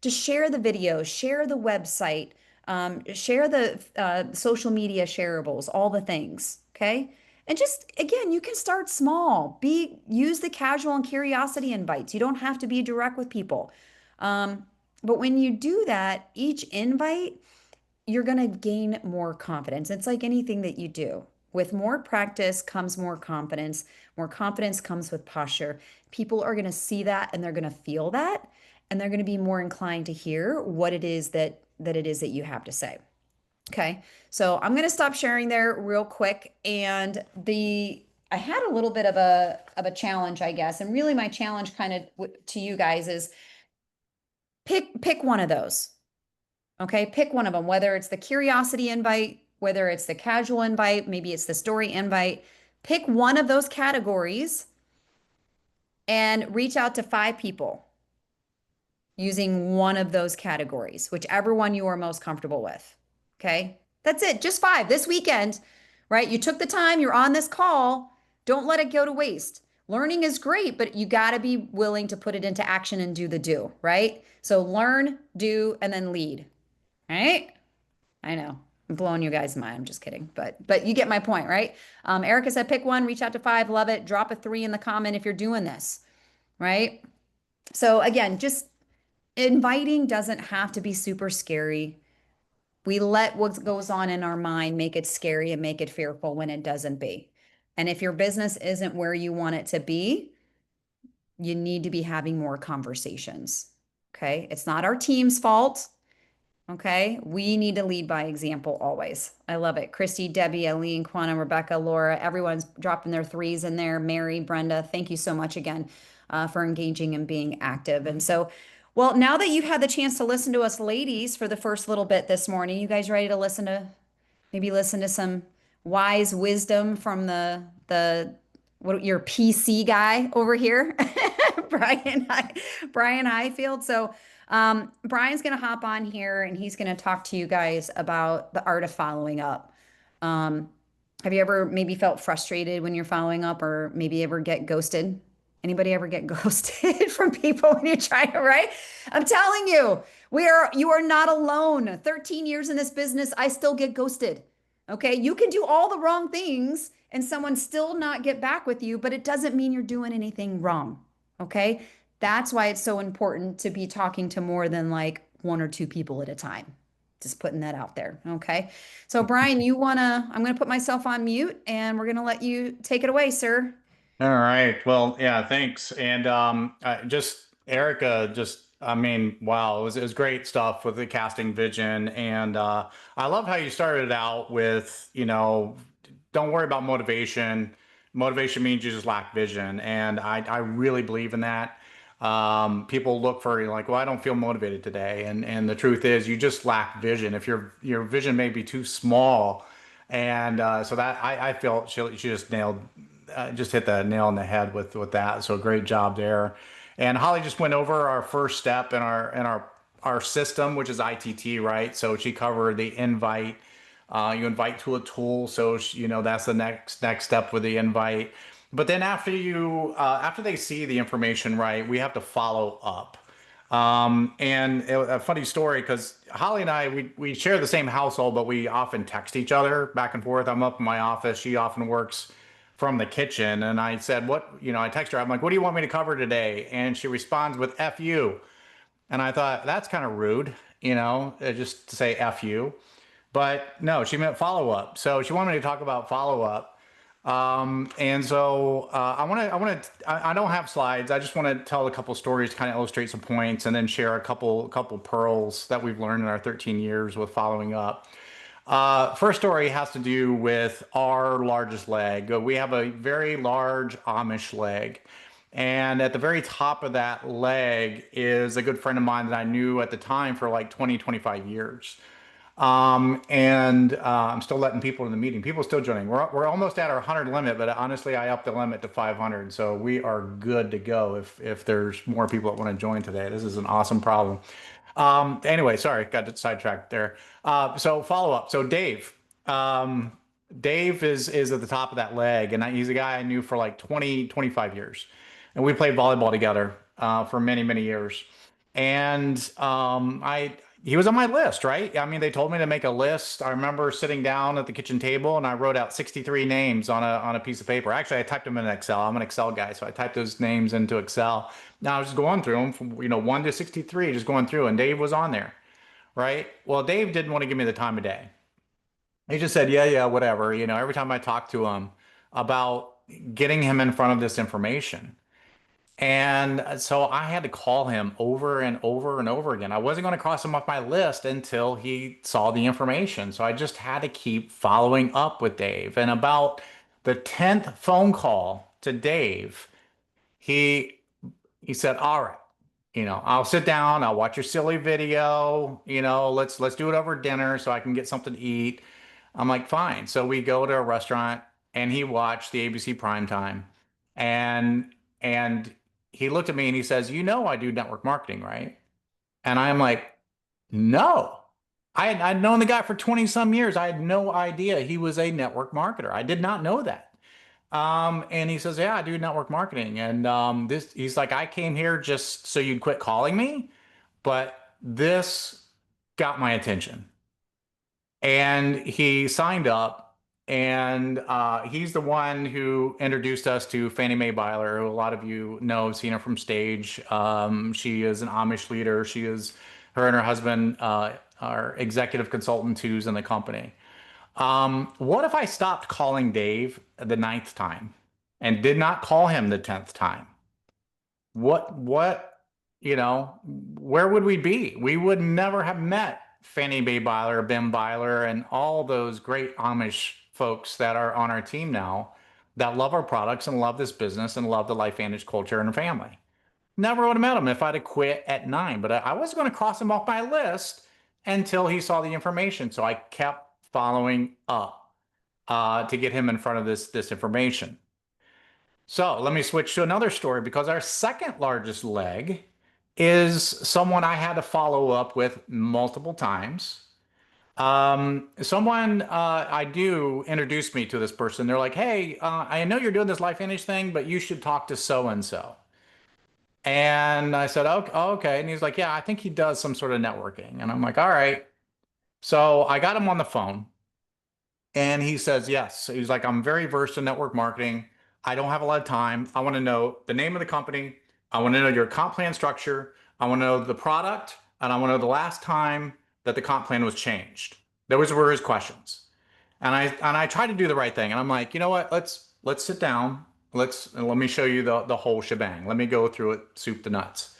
to share the videos, share the website, share the social media shareables, all the things. Okay. And just again, you can start small. Use the casual and curiosity invites. You don't have to be direct with people. But when you do that, each invite, you're going to gain more confidence. It's like anything that you do. With more practice comes more confidence. More confidence comes with posture. People are going to see that and they're going to feel that, and they're going to be more inclined to hear what it is that you have to say. Okay. So I'm going to stop sharing there real quick. And I had a little bit of a challenge, I guess. And really my challenge kind of to you guys is pick one of those. Okay. Pick one of them, whether it's the curiosity invite, whether it's the casual invite, maybe it's the story invite. Pick one of those categories and reach out to 5 people using one of those categories, whichever one you are most comfortable with. Okay. That's it. Just 5 this weekend, right? You took the time, you're on this call. Don't let it go to waste. Learning is great, but you got to be willing to put it into action and do the do, right? So learn, do, and then lead. All right. I know I'm blowing you guys' mind. I'm just kidding, but you get my point, right? Erika said, pick one, reach out to 5, love it. Drop a 3 in the comment if you're doing this, right? So again, just inviting doesn't have to be super scary. We let what goes on in our mind make it scary and make it fearful when it doesn't be. And if your business isn't where you want it to be, you need to be having more conversations. Okay. It's not our team's fault. Okay. We need to lead by example always. I love it. Christy, Debbie, Aline, Quantum, Rebecca, Laura, everyone's dropping their 3s in there. Mary, Brenda, thank you so much again for engaging and being active. And so, well, now that you've had the chance to listen to us ladies for the first little bit this morning, you guys ready to maybe listen to some wise wisdom from your PC guy over here, Brian Brian Highfield. So Brian's going to hop on here and he's going to talk to you guys about the art of following up. Have you ever maybe felt frustrated when you're following up, or maybe ever get ghosted? Anybody ever get ghosted from people when you're trying to write? I'm telling you, you are not alone. 13 years in this business, I still get ghosted. Okay. You can do all the wrong things and someone still not get back with you, but it doesn't mean you're doing anything wrong. Okay. That's why it's so important to be talking to more than like 1 or 2 people at a time. Just putting that out there. Okay. So Brian, I'm going to put myself on mute and we're going to let you take it away, sir. All right. Well, yeah, thanks. And Erica, I mean, wow, it was great stuff with the casting vision. And I love how you started out with, don't worry about motivation. Motivation means you just lack vision. And I really believe in that. People look for like, well, I don't feel motivated today. And the truth is you just lack vision. If your vision may be too small. And so that I feel she just hit the nail on the head with that. So great job there. And Holly just went over our first step in our our system, which is ITT, right? So she covered the invite. You invite to a tool, so you know that's the next step with the invite. But then after they see the information, right, we have to follow up. And a funny story, because Holly and I, we share the same household, but we often text each other back and forth. I'm up in my office. She often works from the kitchen. And I said, I text her, I'm like, what do you want me to cover today? And she responds with F you. And I thought, that's kind of rude, just to say F you. But no, she meant follow up. So she wanted me to talk about follow up. And so I don't have slides. I just want to tell a couple stories to kind of illustrate some points, and then share a couple pearls that we've learned in our 13 years with following up. First story has to do with our largest leg. We have a very large Amish leg. And at the very top of that leg is a good friend of mine that I knew at the time for like 20, 25 years. I'm still letting people in the meeting. People are still joining. We're almost at our 100 limit, but honestly, I upped the limit to 500. So we are good to go if there's more people that want to join today. This is an awesome problem. Anyway, sorry, got sidetracked there. So follow up. So Dave, Dave is at the top of that leg, and he's a guy I knew for like 20, 25 years. And we played volleyball together, for many, many years. And, he was on my list, right? I mean, they told me to make a list. I remember sitting down at the kitchen table and I wrote out 63 names on a piece of paper. Actually, I typed them in Excel. I'm an Excel guy, so I typed those names into Excel. Now I was just going through them from 1 to 63, just going through, and Dave was on there, right? Well, Dave didn't want to give me the time of day. He just said, yeah, whatever. Every time I talked to him about getting him in front of this information. And so I had to call him over and over and over again. I wasn't going to cross him off my list until he saw the information. So I just had to keep following up with Dave. And about the 10th phone call to Dave, he said, all right, I'll sit down, I'll watch your silly video, let's do it over dinner so I can get something to eat. I'm like, fine. So we go to a restaurant and he watched the ABC primetime, and he looked at me and he says, I do network marketing, right? And I'm like, no. I'd known the guy for 20 some years. I had no idea he was a network marketer. I did not know that. And he says, yeah, I do network marketing. And he's like, I came here just so you'd quit calling me, but this got my attention. And he signed up, and he's the one who introduced us to Fannie Mae Byler, who a lot of you know, have seen her from stage. She is an Amish leader. Her and her husband are executive consultants who's in the company. What if I stopped calling Dave the 9th time and did not call him the 10th time? Where would we be? We would never have met Fannie Mae Byler, Ben Byler, and all those great Amish folks that are on our team now that love our products and love this business and love the LifeVantage culture and family. Never would have met him if I'd have quit at 9, but I wasn't going to cross him off my list until he saw the information. So I kept following up to get him in front of this information. So let me switch to another story, because our second largest leg is someone I had to follow up with multiple times. Someone I do introduced me to this person. They're like, hey, I know you're doing this LifeVantage thing, but you should talk to so-and-so. And I said, okay. And he's like, yeah, I think he does some sort of networking. And I'm like, all right. So I got him on the phone, and he says, yes. He's like, I'm very versed in network marketing. I don't have a lot of time. I want to know the name of the company. I want to know your comp plan structure. I want to know the product, and I want to know the last time that the comp plan was changed. Those were his questions. And I tried to do the right thing. And I'm like, you know what? Let's sit down. Let me show you the whole shebang. Let me go through it, soup to nuts.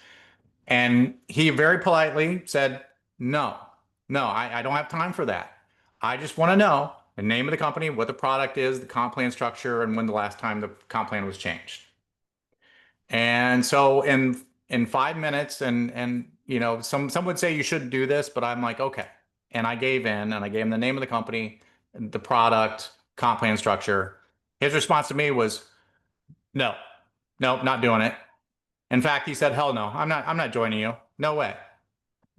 And he very politely said, no, I don't have time for that. I just want to know the name of the company, what the product is, the comp plan structure, and when the last time the comp plan was changed. And so in 5 minutes, and some would say you shouldn't do this, but I'm like, okay. And I gave in, and I gave him the name of the company, the product, comp plan structure. His response to me was, no, not doing it. In fact, he said, hell no, I'm not joining you. No way.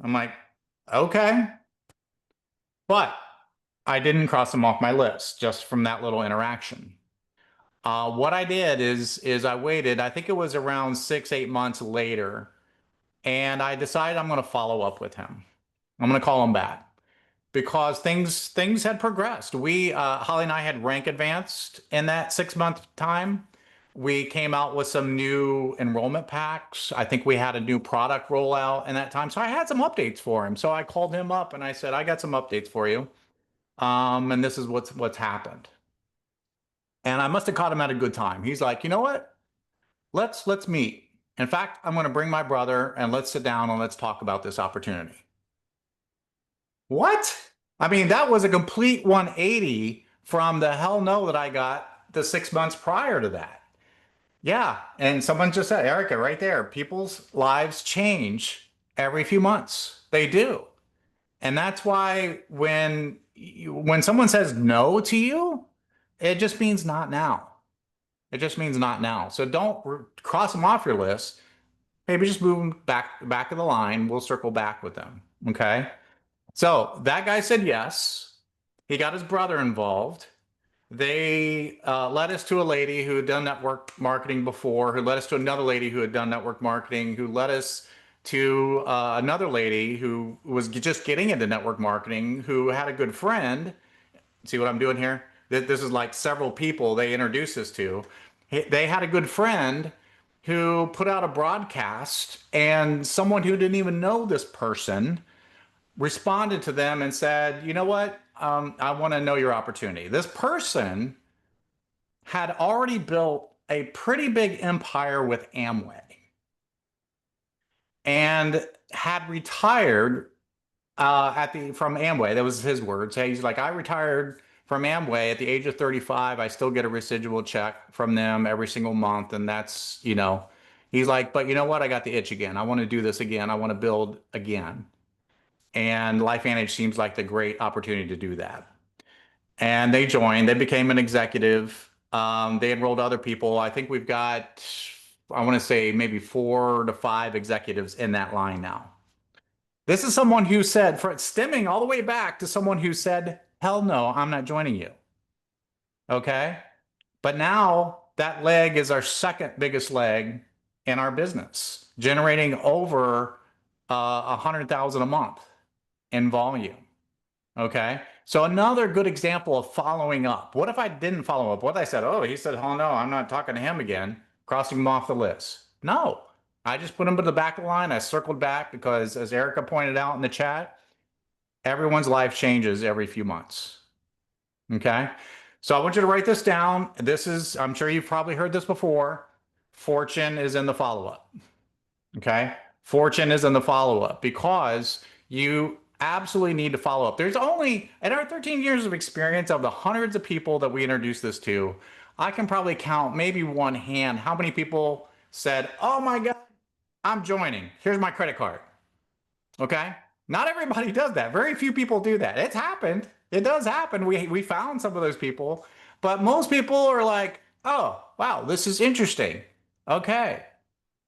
I'm like, okay. But I didn't cross him off my list just from that little interaction. What I did is I waited, I think it was around 6, 8 months later, and I decided I'm going to follow up with him. I'm going to call him back because things had progressed. We Holly and I had rank advanced in that 6 month time. We came out with some new enrollment packs. I think we had a new product rollout in that time. So I had some updates for him. So I called him up and I said, I got some updates for you. And this is what's happened. And I must have caught him at a good time. He's like, you know what? Let's meet. In fact, I'm going to bring my brother and let's sit down and let's talk about this opportunity. What? I mean, that was a complete 180 from the hell no that I got the 6 months prior to that. Yeah. And someone just said, Erica, right there, people's lives change every few months. They do. And that's why when someone says no to you, it just means not now. It just means not now. So don't cross them off your list. Maybe just move them back of the line. We'll circle back with them. Okay. So that guy said yes. He got his brother involved. They led us to a lady who had done network marketing before, who led us to another lady who had done network marketing, who led us to another lady who was just getting into network marketing, who had a good friend. See what I'm doing here? This is like several people they introduced us to. They had a good friend who put out a broadcast, and someone who didn't even know this person responded to them and said, you know what? I want to know your opportunity. This person had already built a pretty big empire with Amway and had retired from Amway. That was his words. He's like, I retired from Amway at the age of 35. I still get a residual check from them every single month. And that's, he's like, but you know what? I got the itch again. I want to do this again. I want to build again. And LifeVantage seems like the great opportunity to do that. And they joined, they became an executive. They enrolled other people. I think we've got, I want to say maybe 4 to 5 executives in that line now. This is someone who said, stemming all the way back to someone who said, hell no, I'm not joining you. Okay. But now that leg is our second biggest leg in our business, generating over 100,000 a month in volume. Okay. So another good example of following up. What if I didn't follow up? What if I said, oh, he said, oh no, I'm not talking to him again, crossing him off the list. No, I just put him to the back of the line. I circled back because, as Erica pointed out in the chat, everyone's life changes every few months. Okay. So I want you to write this down. This is, I'm sure you've probably heard this before. Fortune is in the follow-up. Okay. Fortune is in the follow-up because you absolutely need to follow up. There's only, in our 13 years of experience, of the hundreds of people that we introduced this to, I can probably count maybe one hand how many people said, oh my God, I'm joining. Here's my credit card. Okay. Not everybody does that. Very few people do that. It's happened. It does happen. We found some of those people, but most people are like, oh, wow, this is interesting. Okay.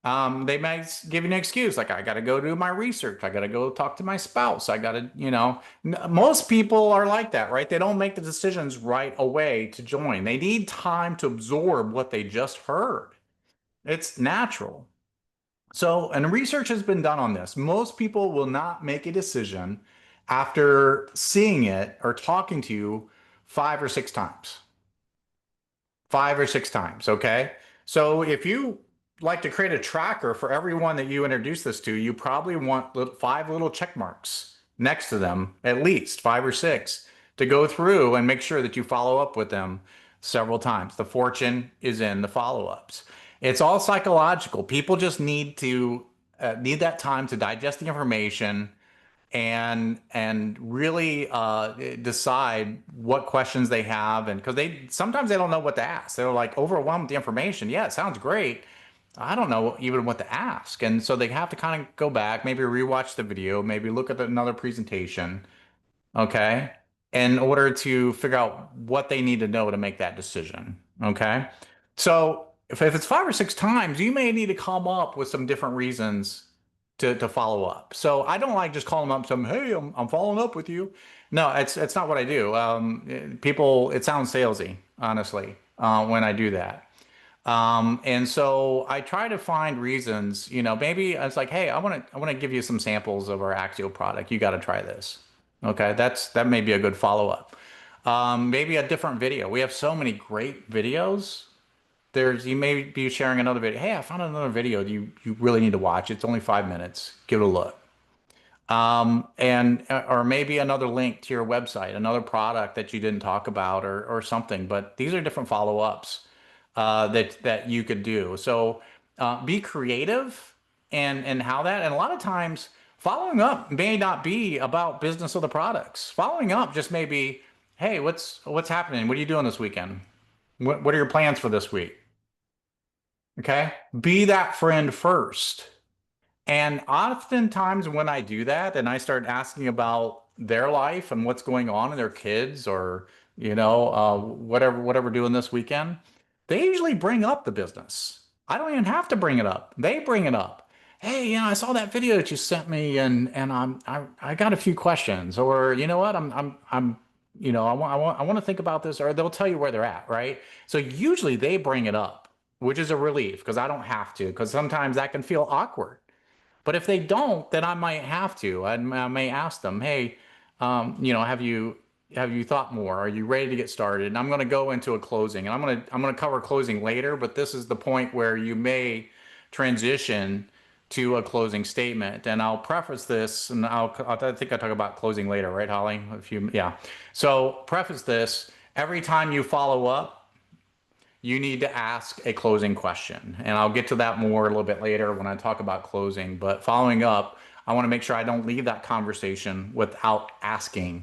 They might give you an excuse, like, I got to go do my research. I got to go talk to my spouse. I got to, most people are like that, right? They don't make the decisions right away to join. They need time to absorb what they just heard. It's natural. So, and research has been done on this. Most people will not make a decision after seeing it or talking to you 5 or 6 times. 5 or 6 times, okay? So if you like to create a tracker for everyone that you introduce this to, you probably want 5 little check marks next to them, at least 5 or 6, to go through and make sure that you follow up with them several times. The fortune is in the follow-ups. It's all psychological. People just need need that time to digest the information and really decide what questions they have, and because sometimes they don't know what to ask. They're like overwhelmed with the information. Yeah, it sounds great. I don't know even what to ask, and so they have to kind of go back, maybe rewatch the video, maybe look at another presentation, okay, in order to figure out what they need to know to make that decision. Okay, so if it's 5 or 6 times, you may need to come up with some different reasons to follow up. So I don't like just calling them up saying, "Hey, I'm following up with you." No, it's not what I do. People, it sounds salesy, honestly, when I do that. And so I try to find reasons, maybe it's like, hey, I want to give you some samples of our Axio product. You got to try this. Okay, that may be a good follow up. Maybe a different video. We have so many great videos. You may be sharing another video. Hey, I found another video you really need to watch. It's only 5 minutes. Give it a look. And or maybe another link to your website, another product that you didn't talk about or something. But these are different follow-ups that you could do. So be creative and how that. And a lot of times, following up may not be about business of the products. Following up just may be, hey, what's happening? What are you doing this weekend? What are your plans for this week? Okay, be that friend first. And oftentimes when I do that and I start asking about their life and what's going on in their kids or, whatever doing this weekend, they usually bring up the business. I don't even have to bring it up. They bring it up. Hey, I saw that video that you sent me and I got a few questions or you know what, I want to think about this or they'll tell you where they're at, right? So usually they bring it up, which is a relief because I don't have to because sometimes that can feel awkward. But if they don't, then I might have to. I may ask them, "Hey, have you thought more? Are you ready to get started?" And I'm going to go into a closing, and I'm going to cover closing later. But this is the point where you may transition to a closing statement, and I'll preface this, and I think I talk about closing later, right, Holly? Yeah. So preface this: every time you follow up, you need to ask a closing question. And I'll get to that more a little bit later when I talk about closing. But following up, I want to make sure I don't leave that conversation without asking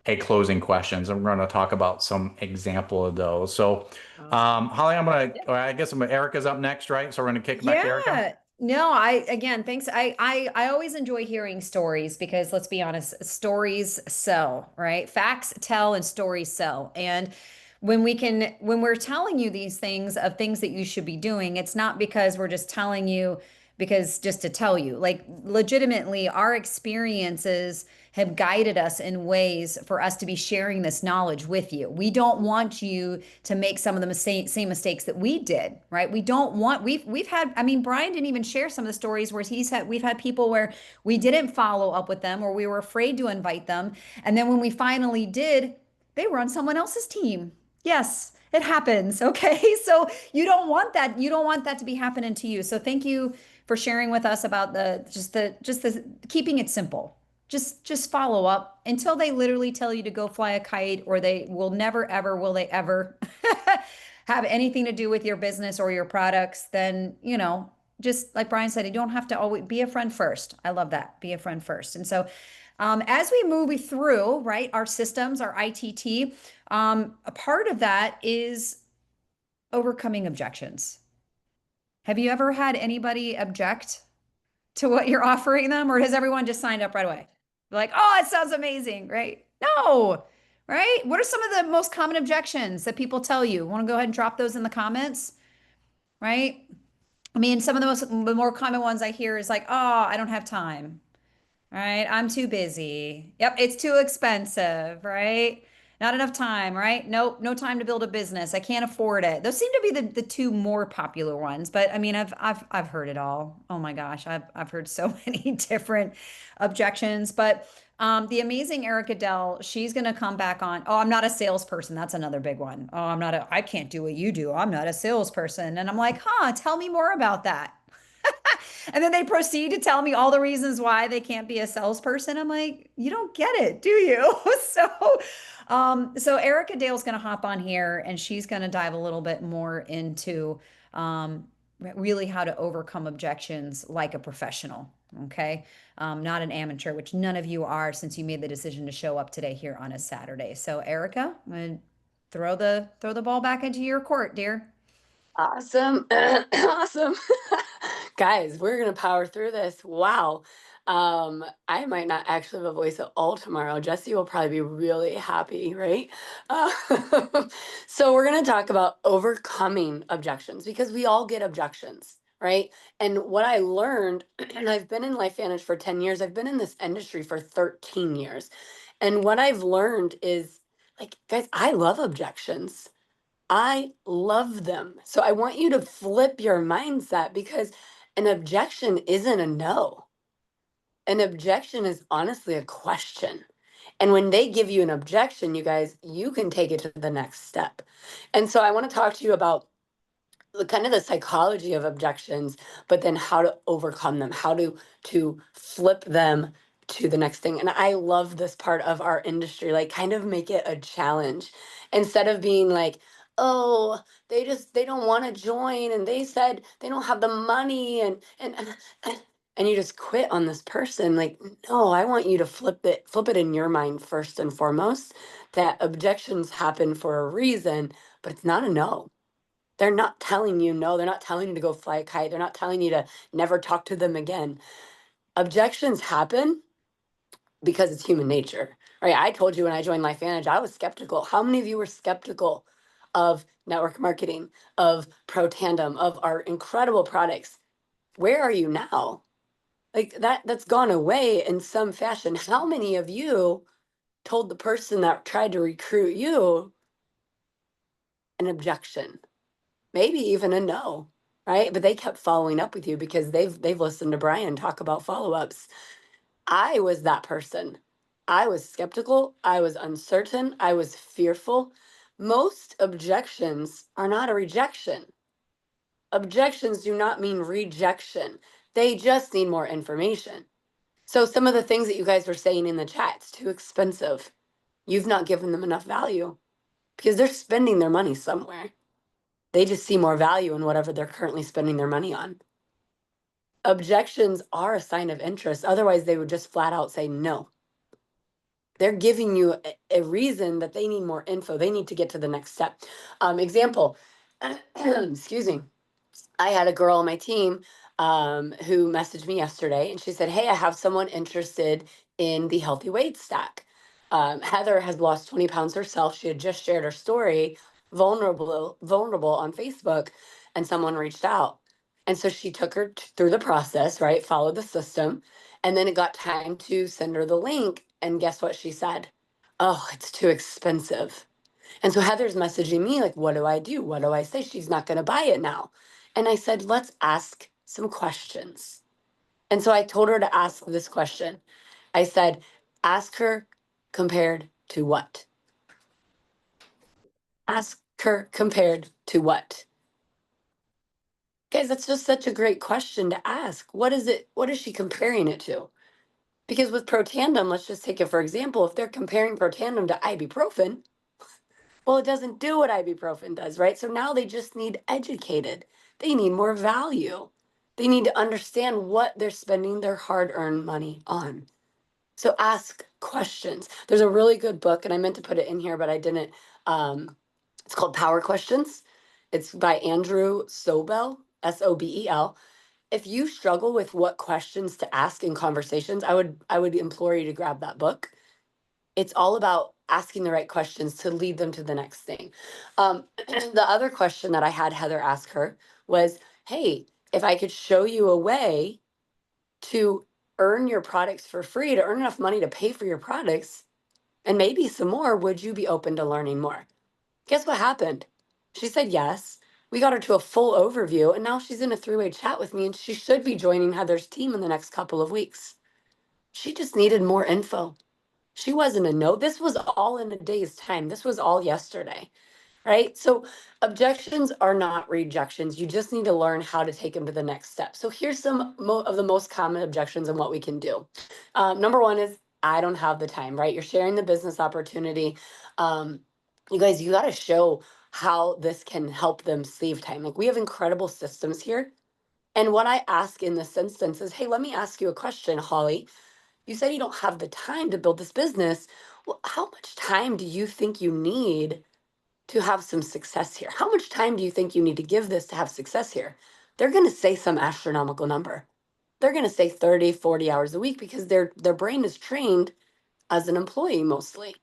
a closing questions. I'm going to talk about some example of those. So, Holly, I guess Erica's up next, right? So we're going to kick it back to Erica. Yeah. No, again, thanks. I always enjoy hearing stories because let's be honest, stories sell, right? Facts tell and stories sell. And when we're telling you these things of things that you should be doing, it's not because we're just telling you because just to tell you, like legitimately our experiences have guided us in ways for us to be sharing this knowledge with you. We don't want you to make some of the same mistakes that we did, right? We don't want we've had, I mean, Brian didn't even share some of the stories where we've had people where we didn't follow up with them or we were afraid to invite them. And then when we finally did, they were on someone else's team. Yes, it happens. Okay. So you don't want that. You don't want that to be happening to you. So thank you for sharing with us about the keeping it simple. Just follow up until they literally tell you to go fly a kite or they will never ever will they ever have anything to do with your business or your products. Then, just like Brian said, you don't have to always be a friend first. I love that. Be a friend first. And so as we move through, right, our systems, our ITT, a part of that is overcoming objections. Have you ever had anybody object to what you're offering them, or has everyone just signed up right away? Like, oh, it sounds amazing, right? No, right? What are some of the most common objections that people tell you? Want to go ahead and drop those in the comments, right? I mean, some of the more common ones I hear is like, oh, I don't have time. Right? I'm too busy. Yep, it's too expensive, right? Not enough time, right? Nope, no time to build a business. I can't afford it. Those seem to be the two more popular ones, but I mean, I've heard it all. Oh my gosh, I've heard so many different objections, but the amazing Erika Dale, she's going to come back on. Oh, I'm not a salesperson. That's another big one. Oh, I can't do what you do. I'm not a salesperson. And I'm like, tell me more about that. And then they proceed to tell me all the reasons why they can't be a salesperson. I'm like, you don't get it, do you? So Erika Dale's going to hop on here and she's going to dive a little bit more into really how to overcome objections like a professional. Okay. Not an amateur, which none of you are since you made the decision to show up today here on a Saturday. So Erika, I'm going to throw the ball back into your court, dear. Awesome. Awesome. Guys, we're going to power through this. Wow. I might not actually have a voice at all tomorrow. Jesse will probably be really happy, right? Uh, so we're going to talk about overcoming objections because we all get objections, right? And what I learned, and I've been in LifeVantage for 10 years, I've been in this industry for 13 years. And what I've learned is, like, guys, I love objections. I love them. So I want you to flip your mindset, because an objection isn't a no. An objection is honestly a question. And when they give you an objection, you guys, you can take it to the next step. And so I want to talk to you about the kind of the psychology of objections, but then how to overcome them, how to flip them to the next thing. And I love this part of our industry, like kind of make it a challenge instead of being like, oh, they don't want to join, and they said they don't have the money, and you just quit on this person. Like, no, I want you to flip it in your mind first and foremost, that objections happen for a reason, but it's not a no. They're not telling you no. They're not telling you to go fly a kite. They're not telling you to never talk to them again. Objections happen because it's human nature, right? I told you when I joined LifeVantage, I was skeptical. How many of you were skeptical of network marketing, of Pro Tandem, of our incredible products? Where are you now? Like that's gone away in some fashion. How many of you told the person that tried to recruit you an objection? Maybe even a no, right? But they kept following up with you because they've listened to Brian talk about follow-ups. I was that person. I was skeptical, I was uncertain, I was fearful. Most objections are not a rejection. Objections do not mean rejection. They just need more information. So some of the things that you guys were saying in the chat, it's too expensive. You've not given them enough value because they're spending their money somewhere. They just see more value in whatever they're currently spending their money on. Objections are a sign of interest. Otherwise, they would just flat out say no. They're giving you a reason that they need more info. They need to get to the next step. Example, excuse me. I had a girl on my team who messaged me yesterday, and she said, hey, I have someone interested in the healthy weight stack. Heather has lost 20 pounds herself. She had just shared her story, vulnerable on Facebook, and someone reached out. And so she took her through the process, right? Followed the system. And then it got time to send her the link. And guess what she said? Oh, it's too expensive. And so Heather's messaging me like, what do I do? What do I say? She's not going to buy it now. And I said, let's ask some questions. And so I told her to ask this question. I said, ask her compared to what? Ask her compared to what? Guys, that's just such a great question to ask. What is it? What is she comparing it to? Because with Pro Tandem, let's just take it for example, if they're comparing Pro Tandem to ibuprofen, well, it doesn't do what ibuprofen does, right? So now they just need educated. They need more value. They need to understand what they're spending their hard-earned money on. So ask questions. There's a really good book, and I meant to put it in here, but I didn't. It's called Power Questions. It's by Andrew Sobel, Sobel. If you struggle with what questions to ask in conversations, I would implore you to grab that book. It's all about asking the right questions to lead them to the next thing. The other question that I had Heather ask her was, hey, if I could show you a way to earn your products for free, to earn enough money to pay for your products and maybe some more, would you be open to learning more? Guess what happened? She said yes. We got her to a full overview, and now she's in a three-way chat with me, and she should be joining Heather's team in the next couple of weeks. She just needed more info. She wasn't a no. This was all in a day's time. This was all yesterday, right? So objections are not rejections. You just need to learn how to take them to the next step. So here's some of the most common objections and what we can do. Number one is, I don't have the time, right? You're sharing the business opportunity. You guys, you got to show how this can help them save time. Like, we have incredible systems here. And what I ask in this instance is, hey, let me ask you a question, Holly. You said you don't have the time to build this business. Well, how much time do you think you need to have some success here? How much time do you think you need to give this to have success here? They're going to say some astronomical number. They're going to say 30, 40 hours a week because their brain is trained as an employee mostly,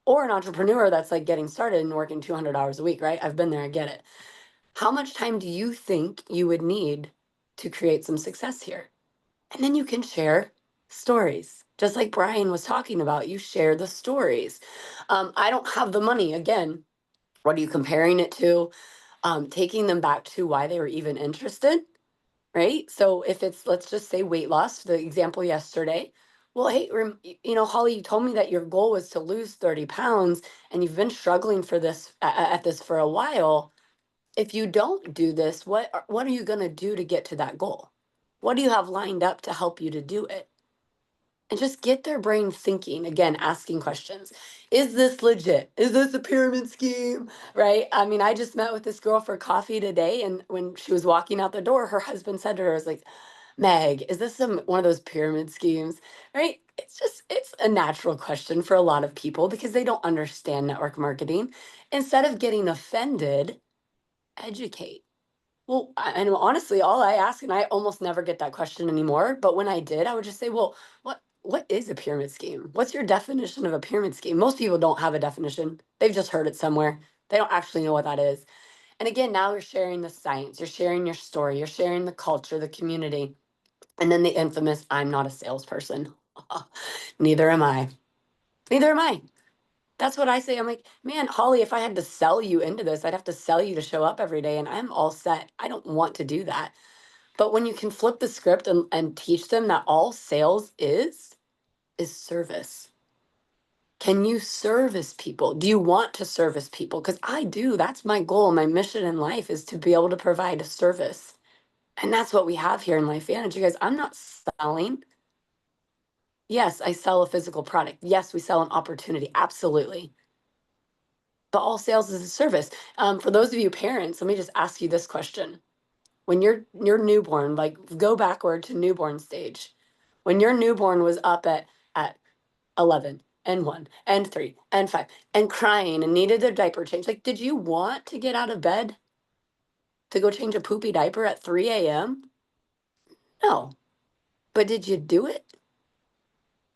or an entrepreneur that's like getting started and working 200 hours a week, right? I've been there, I get it. How much time do you think you would need to create some success here. And then you can share stories, just like Brian was talking about. You share the stories. I don't have the money. Again, what are you comparing it to? Taking them back to why they were even interested, right? So if it's, let's just say weight loss, the example yesterday. Well, hey, Holly, you told me that your goal was to lose 30 pounds and you've been struggling for this at this for a while. If you don't do this, what are you going to do to get to that goal? What do you have lined up to help you to do it? And just get their brain thinking, again, asking questions. Is this legit? Is this a pyramid scheme? Right? I mean, I just met with this girl for coffee today, and when she was walking out the door, her husband said to her, "I was like, Meg, is this one of those pyramid schemes?" Right? It's a natural question for a lot of people because they don't understand network marketing. Instead of getting offended, educate. Well, and honestly, all I ask, and I almost never get that question anymore, but when I did, I would just say, well, what is a pyramid scheme? What's your definition of a pyramid scheme? Most people don't have a definition. They've just heard it somewhere. They don't actually know what that is. And again, now you're sharing the science, you're sharing your story, you're sharing the culture, the community. And then the infamous, I'm not a salesperson. Neither am I. Neither am I. That's what I say. I'm like, man, Holly, if I had to sell you into this, I'd have to sell you to show up every day. And I'm all set. I don't want to do that. But when you can flip the script and teach them that all sales is service. Can you service people? Do you want to service people? Because I do. That's my goal. My mission in life is to be able to provide a service. And that's what we have here in Life Vantage. You guys, I'm not selling. Yes, I sell a physical product. Yes, we sell an opportunity. Absolutely. But all sales is a service. For those of you parents, let me just ask you this question. When your newborn, like go backward to newborn stage. When your newborn was up at 11 and 1 and 3 and 5 and crying and needed a diaper change, like, did you want to get out of bed to go change a poopy diaper at 3 a.m.? No. But did you do it?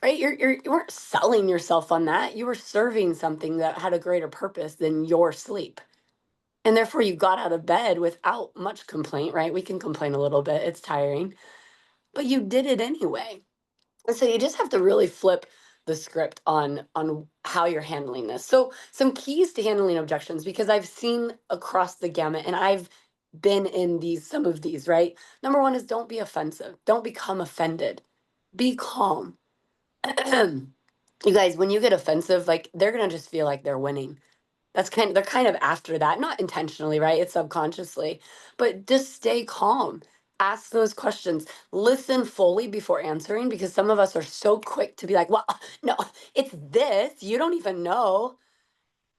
Right? You weren't selling yourself on that. You were serving something that had a greater purpose than your sleep. And therefore you got out of bed without much complaint, right? We can complain a little bit. It's tiring, but you did it anyway. And so you just have to really flip the script on how you're handling this. So some keys to handling objections, because I've seen across the gamut and I've been in some of these, right? Number one is don't be offensive. Don't become offended. Be calm. You guys, when you get offensive, like they're going to just feel like they're winning. They're kind of after that, not intentionally, right? It's subconsciously, but just stay calm. Ask those questions. Listen fully before answering, because some of us are so quick to be like, well, no, it's this. You don't even know.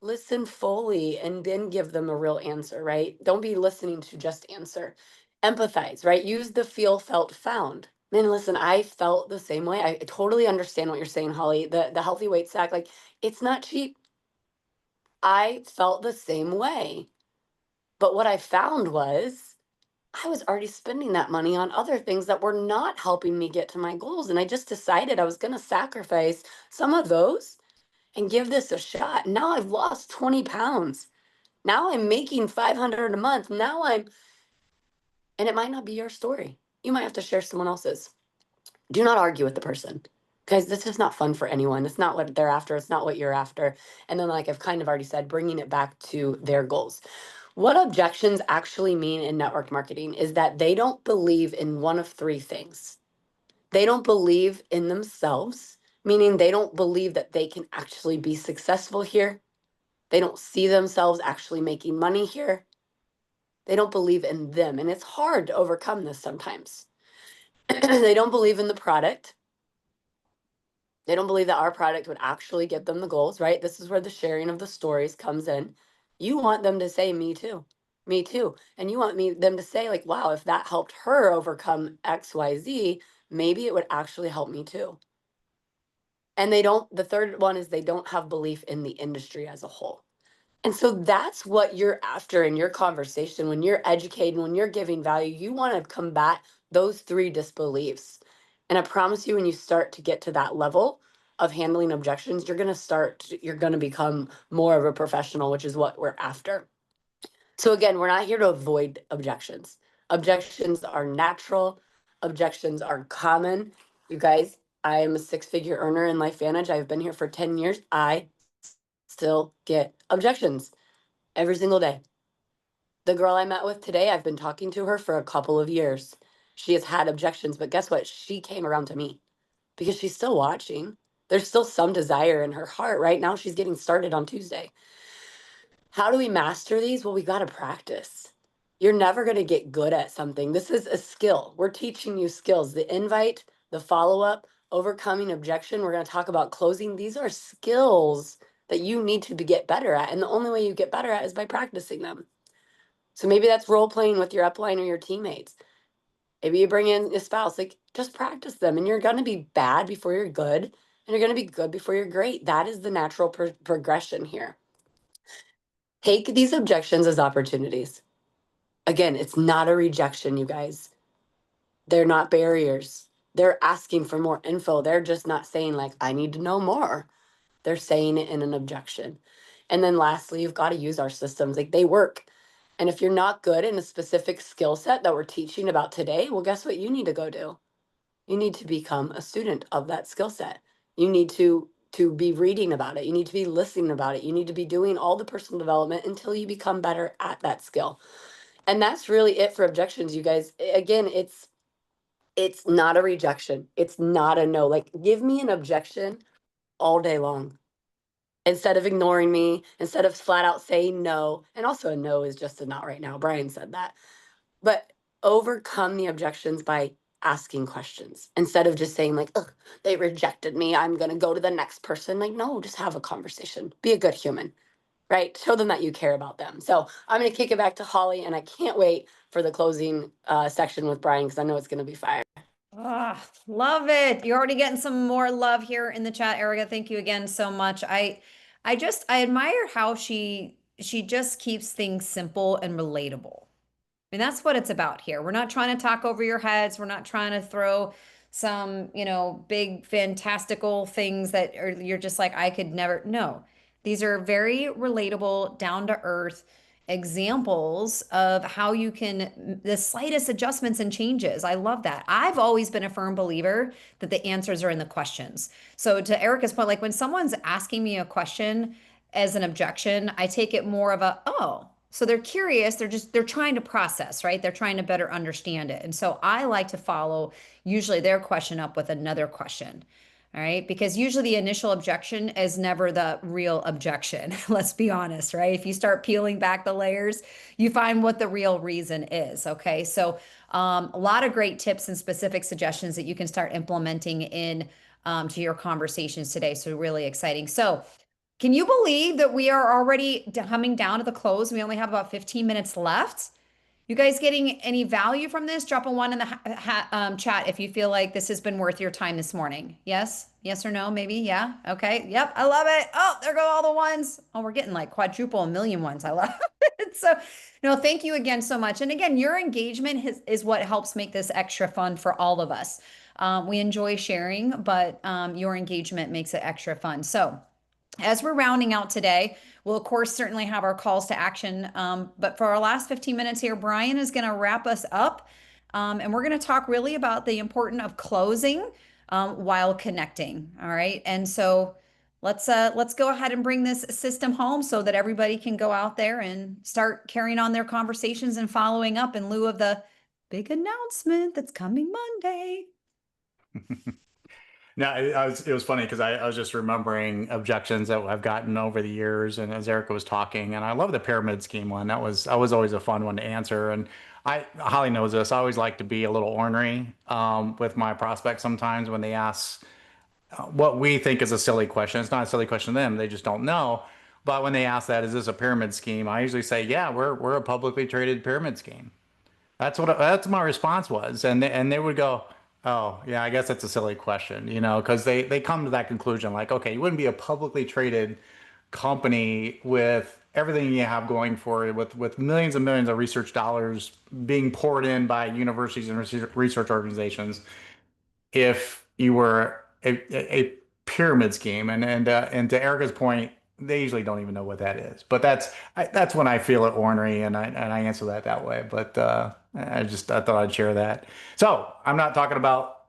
Listen fully and then give them a real answer, right? Don't be listening to just answer. Empathize, right? Use the feel, felt, found. Man, listen, I felt the same way. I totally understand what you're saying, Holly. The healthy weight stack, like it's not cheap. I felt the same way. But what I found was I was already spending that money on other things that were not helping me get to my goals. And I just decided I was going to sacrifice some of those and give this a shot. Now I've lost 20 pounds. Now I'm making 500 a month. And it might not be your story. You might have to share someone else's. Do not argue with the person. Guys, this is not fun for anyone. It's not what they're after. It's not what you're after. And then, like I've kind of already said, bringing it back to their goals. What objections actually mean in network marketing is that they don't believe in one of three things. They don't believe in themselves, meaning they don't believe that they can actually be successful here. They don't see themselves actually making money here. They don't believe in them. And it's hard to overcome this sometimes. They don't believe in the product. They don't believe that our product would actually get them the goals, right? This is where the sharing of the stories comes in. You want them to say, me too, me too. And you want them to say like, wow, if that helped her overcome XYZ, maybe it would actually help me too. And the third one is they don't have belief in the industry as a whole. And so that's what you're after in your conversation. When you're educating, when you're giving value, you want to combat those three disbeliefs. And I promise you, when you start to get to that level of handling objections, you're going to become more of a professional, which is what we're after. So again, we're not here to avoid objections. Objections are natural. Objections are common. You guys, I am a 6-figure earner in LifeVantage. I've been here for 10 years. I still get objections every single day. The girl I met with today, I've been talking to her for a couple of years. She has had objections, but guess what? She came around to me because she's still watching. There's still some desire in her heart. Right now, she's getting started on Tuesday. How do we master these? Well, we got to practice. You're never going to get good at something. This is a skill. We're teaching you skills. The invite, the follow-up, overcoming objection. We're going to talk about closing. These are skills that you need to get better at. And the only way you get better at is by practicing them. So maybe that's role playing with your upline or your teammates. Maybe you bring in a spouse, like just practice them, and you're going to be bad before you're good, and you're going to be good before you're great. That is the natural progression here. Take these objections as opportunities. Again, it's not a rejection, you guys. They're not barriers. They're asking for more info. They're just not saying like, I need to know more. They're saying it in an objection. And then lastly, you've got to use our systems. Like they work. And if you're not good in a specific skill set that we're teaching about today, well, guess what you need to go do? You need to become a student of that skill set. You need to be reading about it. You need to be listening about it. You need to be doing all the personal development until you become better at that skill. And that's really it for objections, you guys. Again, it's not a rejection. It's not a no. Like give me an objection all day long. Instead of ignoring me, instead of flat out saying no. And also a no is just a not right now. Brian said that. But overcome the objections by asking questions instead of just saying like, ugh, they rejected me. I'm going to go to the next person. Like, no, just have a conversation. Be a good human, right? Show them that you care about them. So I'm going to kick it back to Holly, and I can't wait for the closing section with Brian because I know it's going to be fire. Ah, love it. You're already getting some more love here in the chat, Erica. Thank you again so much. I admire how she just keeps things simple and relatable. I mean, that's what it's about here. We're not trying to talk over your heads. We're not trying to throw some, big fantastical things that are you're just like, I could never. No, these are very relatable, down to earth examples of how you can, the slightest adjustments and changes. I love that. I've always been a firm believer that the answers are in the questions. So to Erica's point, like when someone's asking me a question as an objection, I take it more of a, oh, so they're curious, they're trying to process, right? They're trying to better understand it. And so I like to follow usually their question up with another question. All right, because usually the initial objection is never the real objection. Let's be honest, right? If you start peeling back the layers, you find what the real reason is. Okay, so a lot of great tips and specific suggestions that you can start implementing in to your conversations today. So really exciting. So can you believe that we are already coming down to the close? We only have about 15 minutes left. You guys getting any value from this? Drop a one in the chat if you feel like this has been worth your time this morning. Yes? Yes or no? Maybe? Yeah? Okay. Yep. I love it. Oh, there go all the ones. Oh, we're getting like quadruple a million ones. I love it. So, no, thank you again so much. And again, your engagement is what helps make this extra fun for all of us. We enjoy sharing, but your engagement makes it extra fun. So, as we're rounding out today, we'll of course certainly have our calls to action. But for our last 15 minutes here, Brian is going to wrap us up. And we're going to talk really about the importance of closing while connecting. All right. And so let's go ahead and bring this system home so that everybody can go out there and start carrying on their conversations and following up in lieu of the big announcement that's coming Monday. No, it was funny because I was just remembering objections that I've gotten over the years, and as Erica was talking, and I love the pyramid scheme one. That was always a fun one to answer, and Holly knows this. I always like to be a little ornery with my prospects sometimes when they ask what we think is a silly question. It's not a silly question to them; they just don't know. But when they ask that, is this a pyramid scheme? I usually say, yeah, we're a publicly traded pyramid scheme. That's my response was, and they would go, "Oh, yeah, I guess that's a silly question," because they come to that conclusion like, okay, you wouldn't be a publicly traded company with everything you have going for it, with millions and millions of research dollars being poured in by universities and research organizations, if you were a pyramid scheme. And to Erica's point, they usually don't even know what that is. But that's when I feel it ornery, and I answer that way. But I thought I'd share that. So I'm not talking about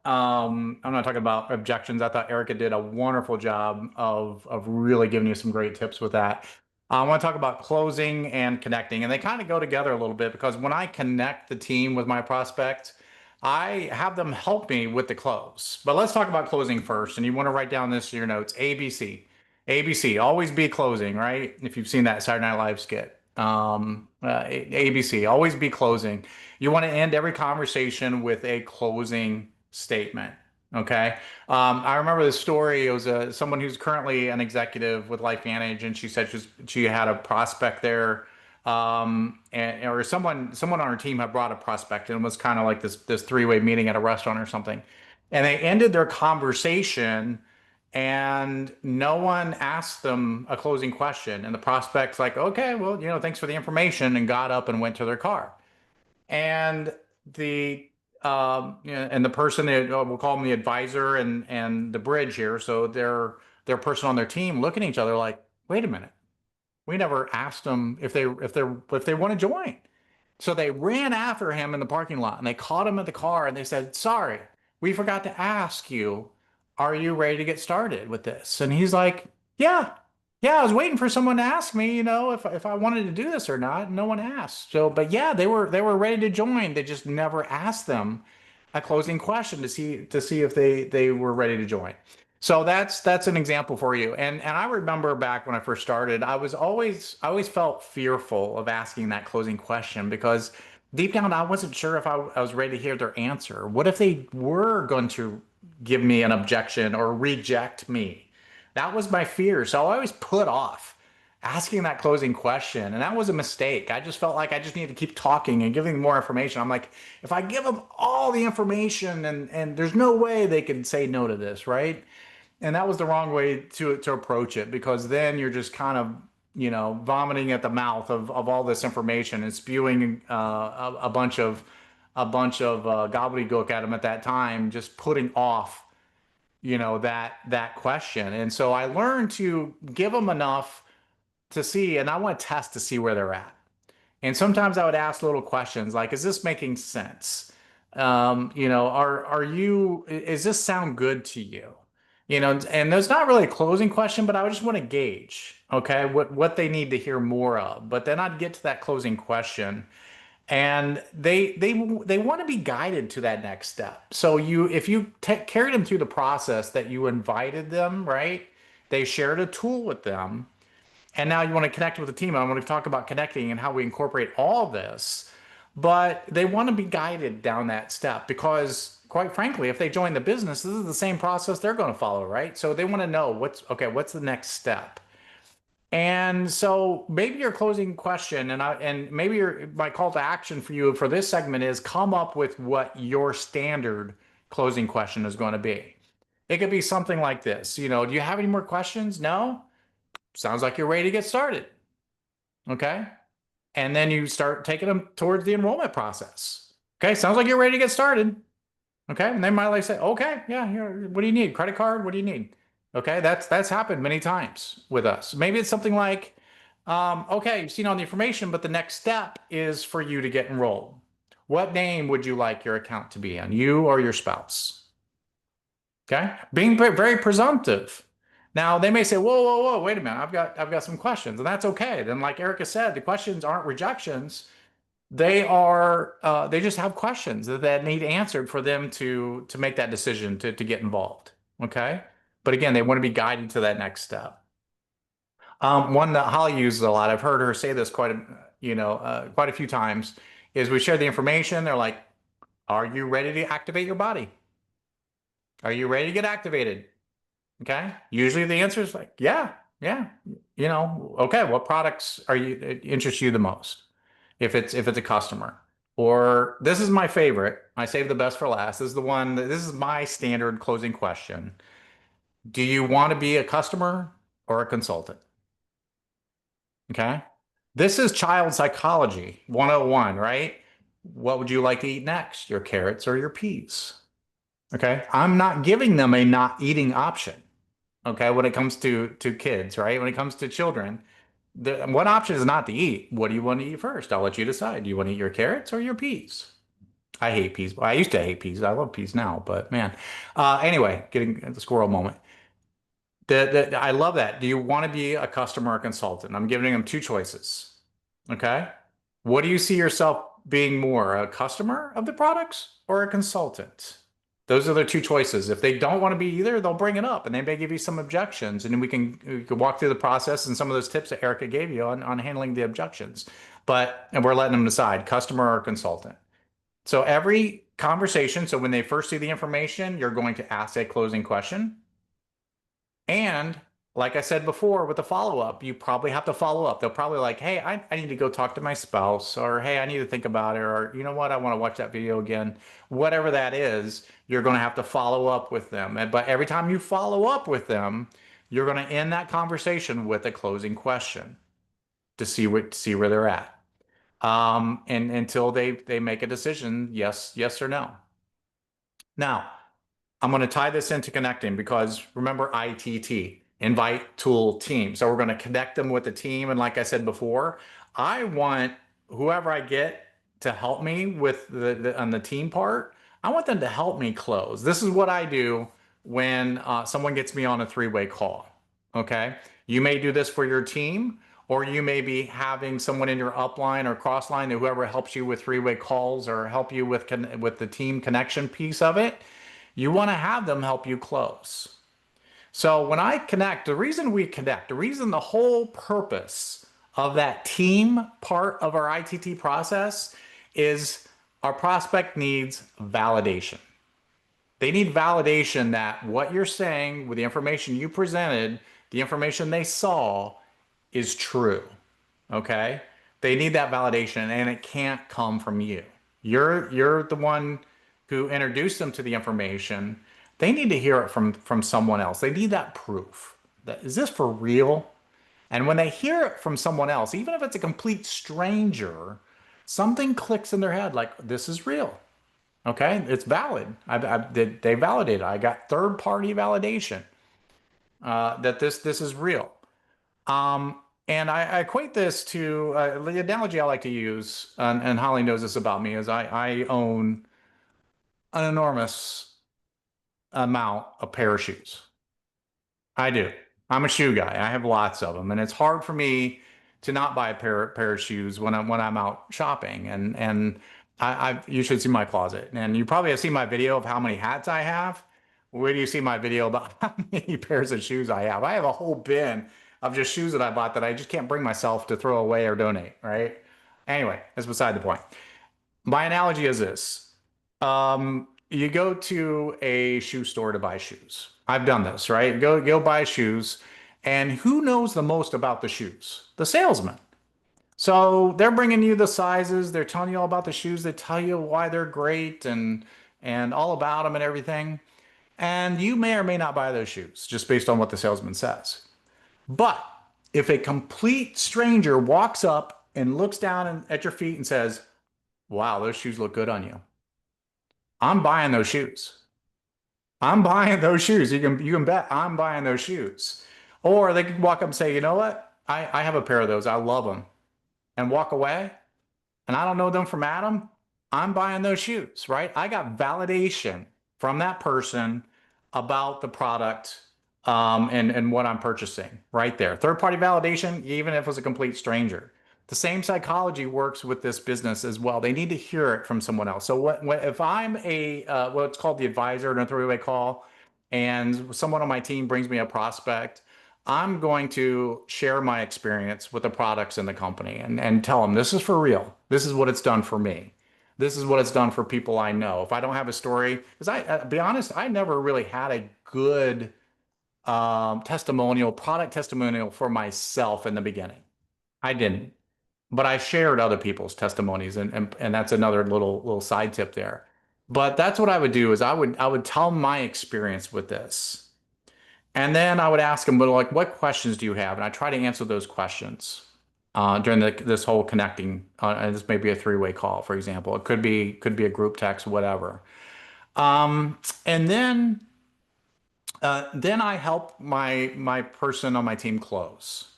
objections. I thought Erica did a wonderful job of really giving you some great tips with that. I want to talk about closing and connecting, and they kind of go together a little bit because when I connect the team with my prospect, I have them help me with the close. But let's talk about closing first. And you want to write down this in your notes. ABC. ABC. Always be closing, right? If you've seen that Saturday Night Live skit. ABC. Always be closing. You want to end every conversation with a closing statement. Okay. I remember this story. It was someone who's currently an executive with LifeVantage, and she said she had a prospect there, and or someone on her team had brought a prospect, and it was kind of like this three-way meeting at a restaurant or something, and they ended their conversation, and no one asked them a closing question, and the prospect's like, okay, well, thanks for the information, and got up and went to their car. And the and the person we'll call them the advisor and the bridge here. So their person on their team looking at each other like, wait a minute, we never asked them if they want to join. So they ran after him in the parking lot and they caught him at the car and they said, sorry, we forgot to ask you, are you ready to get started with this? And he's like, yeah, yeah, I was waiting for someone to ask me, if I wanted to do this or not. No one asked. So, but yeah, they were ready to join. They just never asked them a closing question to see if they were ready to join. So that's an example for you. And I remember back when I first started, I always felt fearful of asking that closing question because deep down I wasn't sure if I was ready to hear their answer. What if they were going to give me an objection or reject me? That was my fear. So I always put off asking that closing question. And that was a mistake. I just felt like I just needed to keep talking and giving more information. I'm like, if I give them all the information and there's no way they can say no to this, right? And that was the wrong way to approach it because then you're just kind of, vomiting at the mouth of all this information and spewing a bunch of gobbledygook at them at that time, just putting off that question. And so I learned to give them enough to see, and I want to test to see where they're at. And sometimes I would ask little questions like, is this making sense? Is this sound good to you? And there's not really a closing question, but I would just want to gauge, okay, what they need to hear more of. But then I'd get to that closing question and they want to be guided to that next step. So if you carried them through the process that you invited them, right? They shared a tool with them, and now you want to connect with the team. I want to talk about connecting and how we incorporate all this, but they want to be guided down that step because, quite frankly, if they join the business, this is the same process they're going to follow, right? So they want to know what's the next step. And so maybe your closing question and maybe my call to action for you for this segment is come up with what your standard closing question is going to be. It could be something like this, do you have any more questions? No? Sounds like you're ready to get started. Okay? And then you start taking them towards the enrollment process. Okay? Sounds like you're ready to get started. Okay? And they might like say, okay, yeah, here, what do you need? Credit card? What do you need? Okay, that's happened many times with us. Maybe it's something like, okay, you've seen all the information, but the next step is for you to get enrolled. What name would you like your account to be in, you or your spouse? Okay, being very presumptive. Now they may say, whoa, whoa, whoa, wait a minute, I've got some questions, and that's okay. Then, like Erica said, the questions aren't rejections. They just have questions that need answered for them to make that decision to get involved. Okay. But again, they want to be guided to that next step. One that Holly uses a lot, I've heard her say this quite a few times, is we share the information. They're like, are you ready to activate your body? Are you ready to get activated? Okay. Usually the answer is like, yeah. Okay. What products interest you the most? If it's a customer. Or this is my favorite. I save the best for last. This is my standard closing question. Do you want to be a customer or a consultant? Okay. This is child psychology 101, right? What would you like to eat next? Your carrots or your peas? Okay. I'm not giving them a not eating option. Okay, when it comes to kids, right? When it comes to children, the one option is not to eat. What do you want to eat first? I'll let you decide. Do you want to eat your carrots or your peas? I hate peas. Well, I used to hate peas. I love peas now, but man. Anyway, getting the squirrel moment. I love that. Do you want to be a customer or consultant? I'm giving them two choices. Okay. What do you see yourself being more, a customer of the products or a consultant? Those are the two choices. If they don't want to be either, they'll bring it up and they may give you some objections. And then we can walk through the process and some of those tips that Erica gave you on handling the objections. And we're letting them decide, customer or consultant. So every conversation, so when they first see the information, you're going to ask a closing question. And like I said before with the follow-up, you probably have to follow up. They'll probably like, hey, I need to go talk to my spouse, or hey, I need to think about it, or you know what, I want to watch that video again. Whatever that is, you're going to have to follow up with them. But every time you follow up with them, you're going to end that conversation with a closing question to see where they're at. And until they make a decision, yes or no. Now, I'm going to tie this into connecting because remember ITT, invite, tool, team. So we're going to connect them with the team. And like I said before, I want whoever I get to help me with on the team part, I want them to help me close. This is what I do when someone gets me on a three-way call. Okay. You may do this for your team, or you may be having someone in your upline or crossline, or whoever helps you with three-way calls or help you with the team connection piece of it. You want to have them help you close. So when I connect, the reason we connect, the whole purpose of that team part of our ITT process is our prospect needs validation. They need validation that what you're saying with the information you presented, the information they saw is true. Okay? They need that validation and it can't come from you. You're the one who introduced them to the information. They need to hear it from someone else. They need that proof. Is this for real? And when they hear it from someone else, even if it's a complete stranger, something clicks in their head like, this is real. Okay, it's valid. They validated. I got third-party validation that this is real. And I equate this to the analogy I like to use, and Holly knows this about me, is I own an enormous amount of pair of shoes. I do. I'm a shoe guy. I have lots of them, and it's hard for me to not buy a pair of shoes when I'm out shopping. And you should see my closet, and you probably have seen my video of how many hats I have. Where do you see my video about how many pairs of shoes I have? I have a whole bin of just shoes that I bought that I just can't bring myself to throw away or donate, right? Anyway, that's beside the point. My analogy is this. You go to a shoe store to buy shoes. I've done this, right? Go buy shoes, and who knows the most about the shoes? The salesman. So they're bringing you the sizes, they're telling you all about the shoes, they tell you why they're great and all about them and everything. And you may or may not buy those shoes just based on what the salesman says. But if a complete stranger walks up and looks down at your feet and says, wow, those shoes look good on you, I'm buying those shoes. I'm buying those shoes. You can bet I'm buying those shoes. Or they could walk up and say, you know what? I have a pair of those. I love them. And walk away. And I don't know them from Adam. I'm buying those shoes, right? I got validation from that person about the product and what I'm purchasing right there. Third party validation, even if it was a complete stranger. The same psychology works with this business as well. They need to hear it from someone else. So if I'm what's called the advisor in a three-way call, and someone on my team brings me a prospect, I'm going to share my experience with the products in the company and tell them this is for real. This is what it's done for me. This is what it's done for people I know. If I don't have a story, because be honest, I never really had a good product testimonial for myself in the beginning. I didn't. But I shared other people's testimonies, and that's another little side tip there. But that's what I would do is I would tell my experience with this, and then I would ask them, but like, what questions do you have? And I try to answer those questions during this whole connecting. And this may be a three-way call, for example. It could be a group text, whatever. And then Then I help my person on my team close.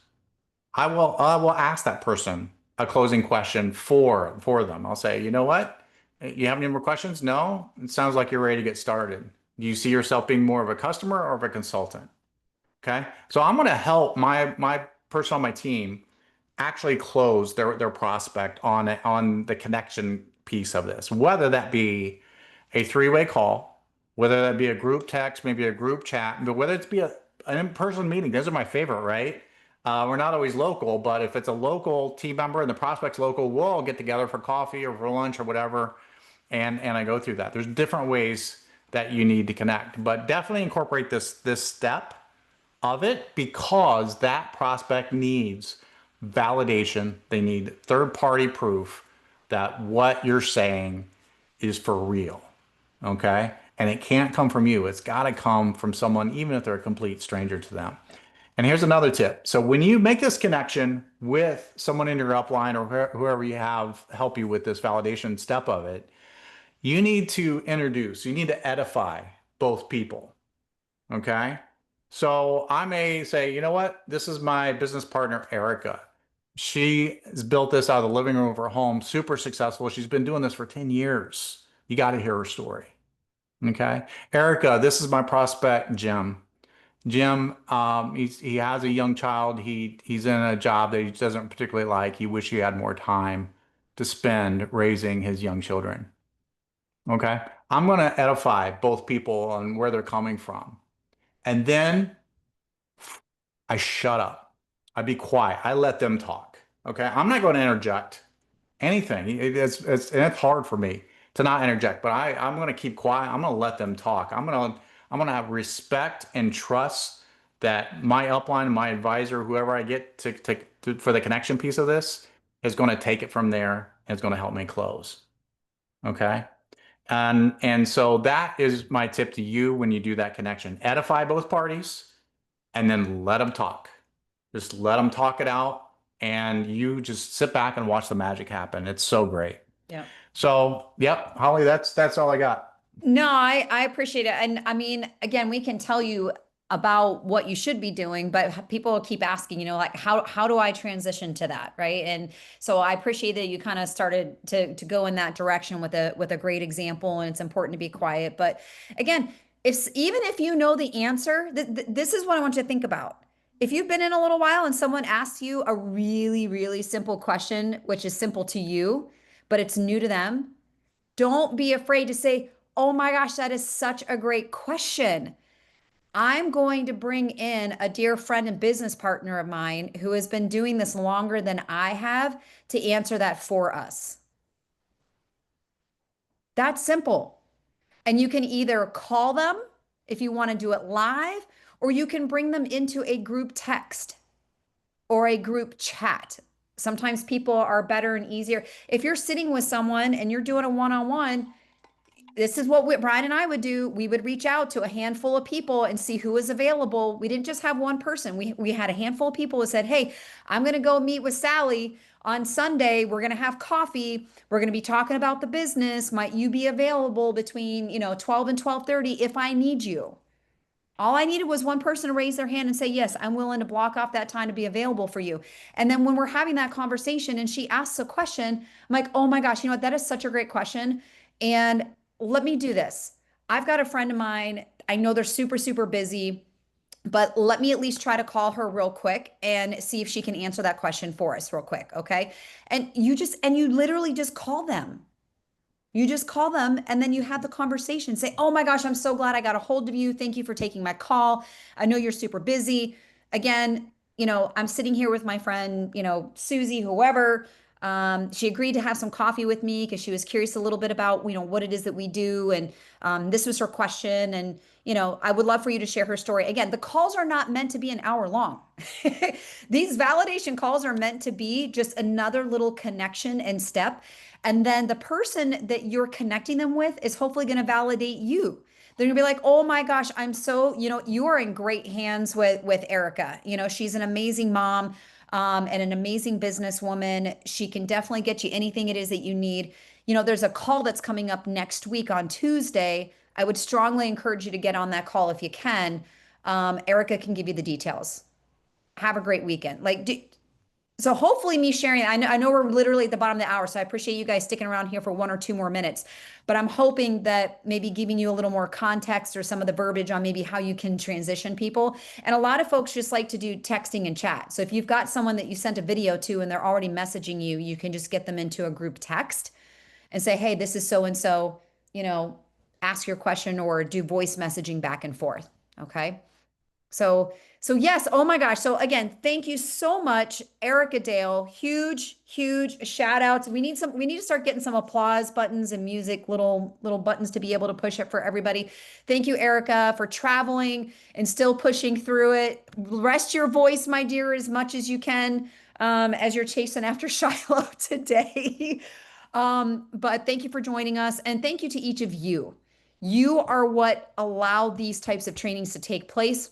I will ask that person a closing question for them. I'll say, you know what? You have any more questions? No? It sounds like you're ready to get started. Do you see yourself being more of a customer or of a consultant? Okay. So I'm going to help my person on my team actually close their prospect on the connection piece of this, whether that be a three-way call, whether that be a group text, maybe a group chat, but whether it's be an in-person meeting. Those are my favorite, right? We're not always local, but if it's a local team member and the prospect's local, we'll all get together for coffee or for lunch or whatever, and I go through that. There's different ways that you need to connect, but definitely incorporate this step of it, because that prospect needs validation. They need third party proof that what you're saying is for real. Okay. And it can't come from you. It's got to come from someone, even if they're a complete stranger to them. And here's another tip. So when you make this connection with someone in your upline or whoever you have help you with this validation step of it, you need to you need to edify both people. Okay. So I may say, you know what? This is my business partner, Erica. She has built this out of the living room of her home, super successful. She's been doing this for 10 years. You got to hear her story. Okay. Erica, this is my prospect, Jim. Jim, he has a young child. He's in a job that he doesn't particularly like. He wish he had more time to spend raising his young children. Okay. I'm going to edify both people on where they're coming from. And then I shut up. I be quiet. I let them talk. Okay. I'm not going to interject anything. And it's hard for me to not interject, but I'm going to keep quiet. I'm going to let them talk. I'm going to have respect and trust that my upline, my advisor, whoever I get for the connection piece of this is going to take it from there and it's going to help me close. Okay. And so that is my tip to you when you do that connection. Edify both parties and then let them talk. Just let them talk it out, and you just sit back and watch the magic happen. It's so great. Yeah. So, yep, Holly, that's all I got. No, I appreciate it. And I mean, again, we can tell you about what you should be doing, but people keep asking, like how do I transition to that, right? And so I appreciate that you kind of started to go in that direction with a great example, and it's important to be quiet. But again, even if you know the answer, this is what I want you to think about. If you've been in a little while and someone asks you a really, really simple question, which is simple to you, but it's new to them, don't be afraid to say, oh my gosh, that is such a great question. I'm going to bring in a dear friend and business partner of mine who has been doing this longer than I have to answer that for us. That's simple. And you can either call them if you want to do it live, or you can bring them into a group text or a group chat. Sometimes people are better and easier. If you're sitting with someone and you're doing a one-on-one, this is what Brian and I would do. We would reach out to a handful of people and see who was available. We didn't just have one person. We had a handful of people who said, hey, I'm going to go meet with Sally on Sunday. We're going to have coffee. We're going to be talking about the business. Might you be available between, 12 and 12:30 if I need you? All I needed was one person to raise their hand and say, yes, I'm willing to block off that time to be available for you. And then when we're having that conversation and she asks a question, I'm like, oh my gosh, you know what? That is such a great question. And let me do this. I've got a friend of mine. I know they're super, super busy, but let me at least try to call her real quick and see if she can answer that question for us real quick. Okay. And you literally just call them. You just call them and then you have the conversation. Say, oh my gosh, I'm so glad I got a hold of you. Thank you for taking my call. I know you're super busy. Again, I'm sitting here with my friend, Susie, whoever. She agreed to have some coffee with me because she was curious a little bit about, what it is that we do. And this was her question. And, I would love for you to share her story. Again, the calls are not meant to be an hour long. These validation calls are meant to be just another little connection and step. And then the person that you're connecting them with is hopefully going to validate you. They're gonna be like, oh my gosh, I'm so, you are in great hands with Erika. She's an amazing mom, and an amazing businesswoman. She can definitely get you anything it is that you need. there's a call that's coming up next week on Tuesday. I would strongly encourage you to get on that call if you can. Erika can give you the details. Have a great weekend. So hopefully me sharing, I know we're literally at the bottom of the hour, so I appreciate you guys sticking around here for 1 or 2 more minutes. But I'm hoping that maybe giving you a little more context or some of the verbiage on maybe how you can transition people. And a lot of folks just like to do texting and chat. So if you've got someone that you sent a video to and they're already messaging you, you can just get them into a group text and say, hey, this is so and so, ask your question or do voice messaging back and forth. Okay. So yes, oh my gosh. So again, thank you so much, Erika Dale. Huge, huge shout outs. We need to start getting some applause buttons and music, little buttons to be able to push it for everybody. Thank you, Erika, for traveling and still pushing through it. Rest your voice, my dear, as much as you can, as you're chasing after Shiloh today. But thank you for joining us, and thank you to each of you. You are what allow these types of trainings to take place.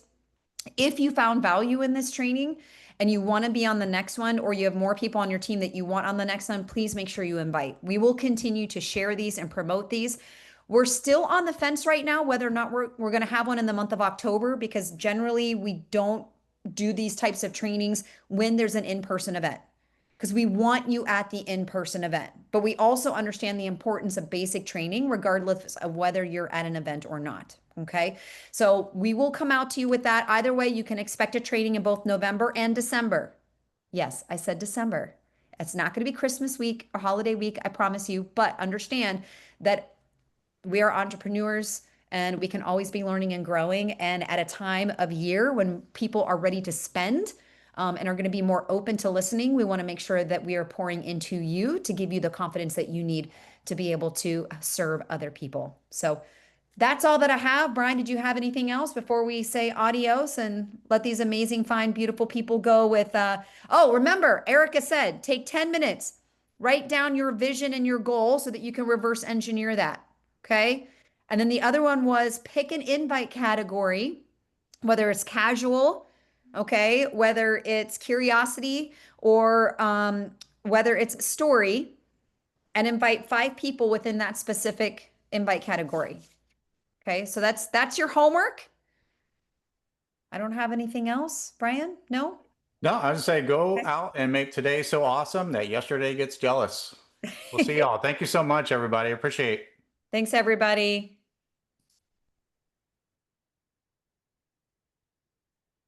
If you found value in this training and you want to be on the next one, or you have more people on your team that you want on the next one, please make sure you invite. We will continue to share these and promote these. We're still on the fence right now whether or not we're going to have one in the month of October, because generally we don't do these types of trainings when there's an in-person event, because we want you at the in-person event. But we also understand the importance of basic training regardless of whether you're at an event or not. Okay. So we will come out to you with that. Either way, you can expect a training in both November and December. Yes, I said December. It's not going to be Christmas week or holiday week, I promise you. But understand that we are entrepreneurs and we can always be learning and growing. And at a time of year when people are ready to spend, and are going to be more open to listening, we want to make sure that we are pouring into you to give you the confidence that you need to be able to serve other people. So that's all that I have. Brian, did you have anything else before we say adios and let these amazing, fine, beautiful people go with, remember, Erika said, take 10 minutes, write down your vision and your goal so that you can reverse engineer that. Okay. And then the other one was pick an invite category, whether it's casual, okay, whether it's curiosity, or whether it's story, and invite 5 people within that specific invite category. Okay, so that's your homework. I don't have anything else. Brian, no? No, I would say go out and make today so awesome that yesterday gets jealous. We'll see y'all. Thank you so much, everybody. Appreciate it. Thanks, everybody.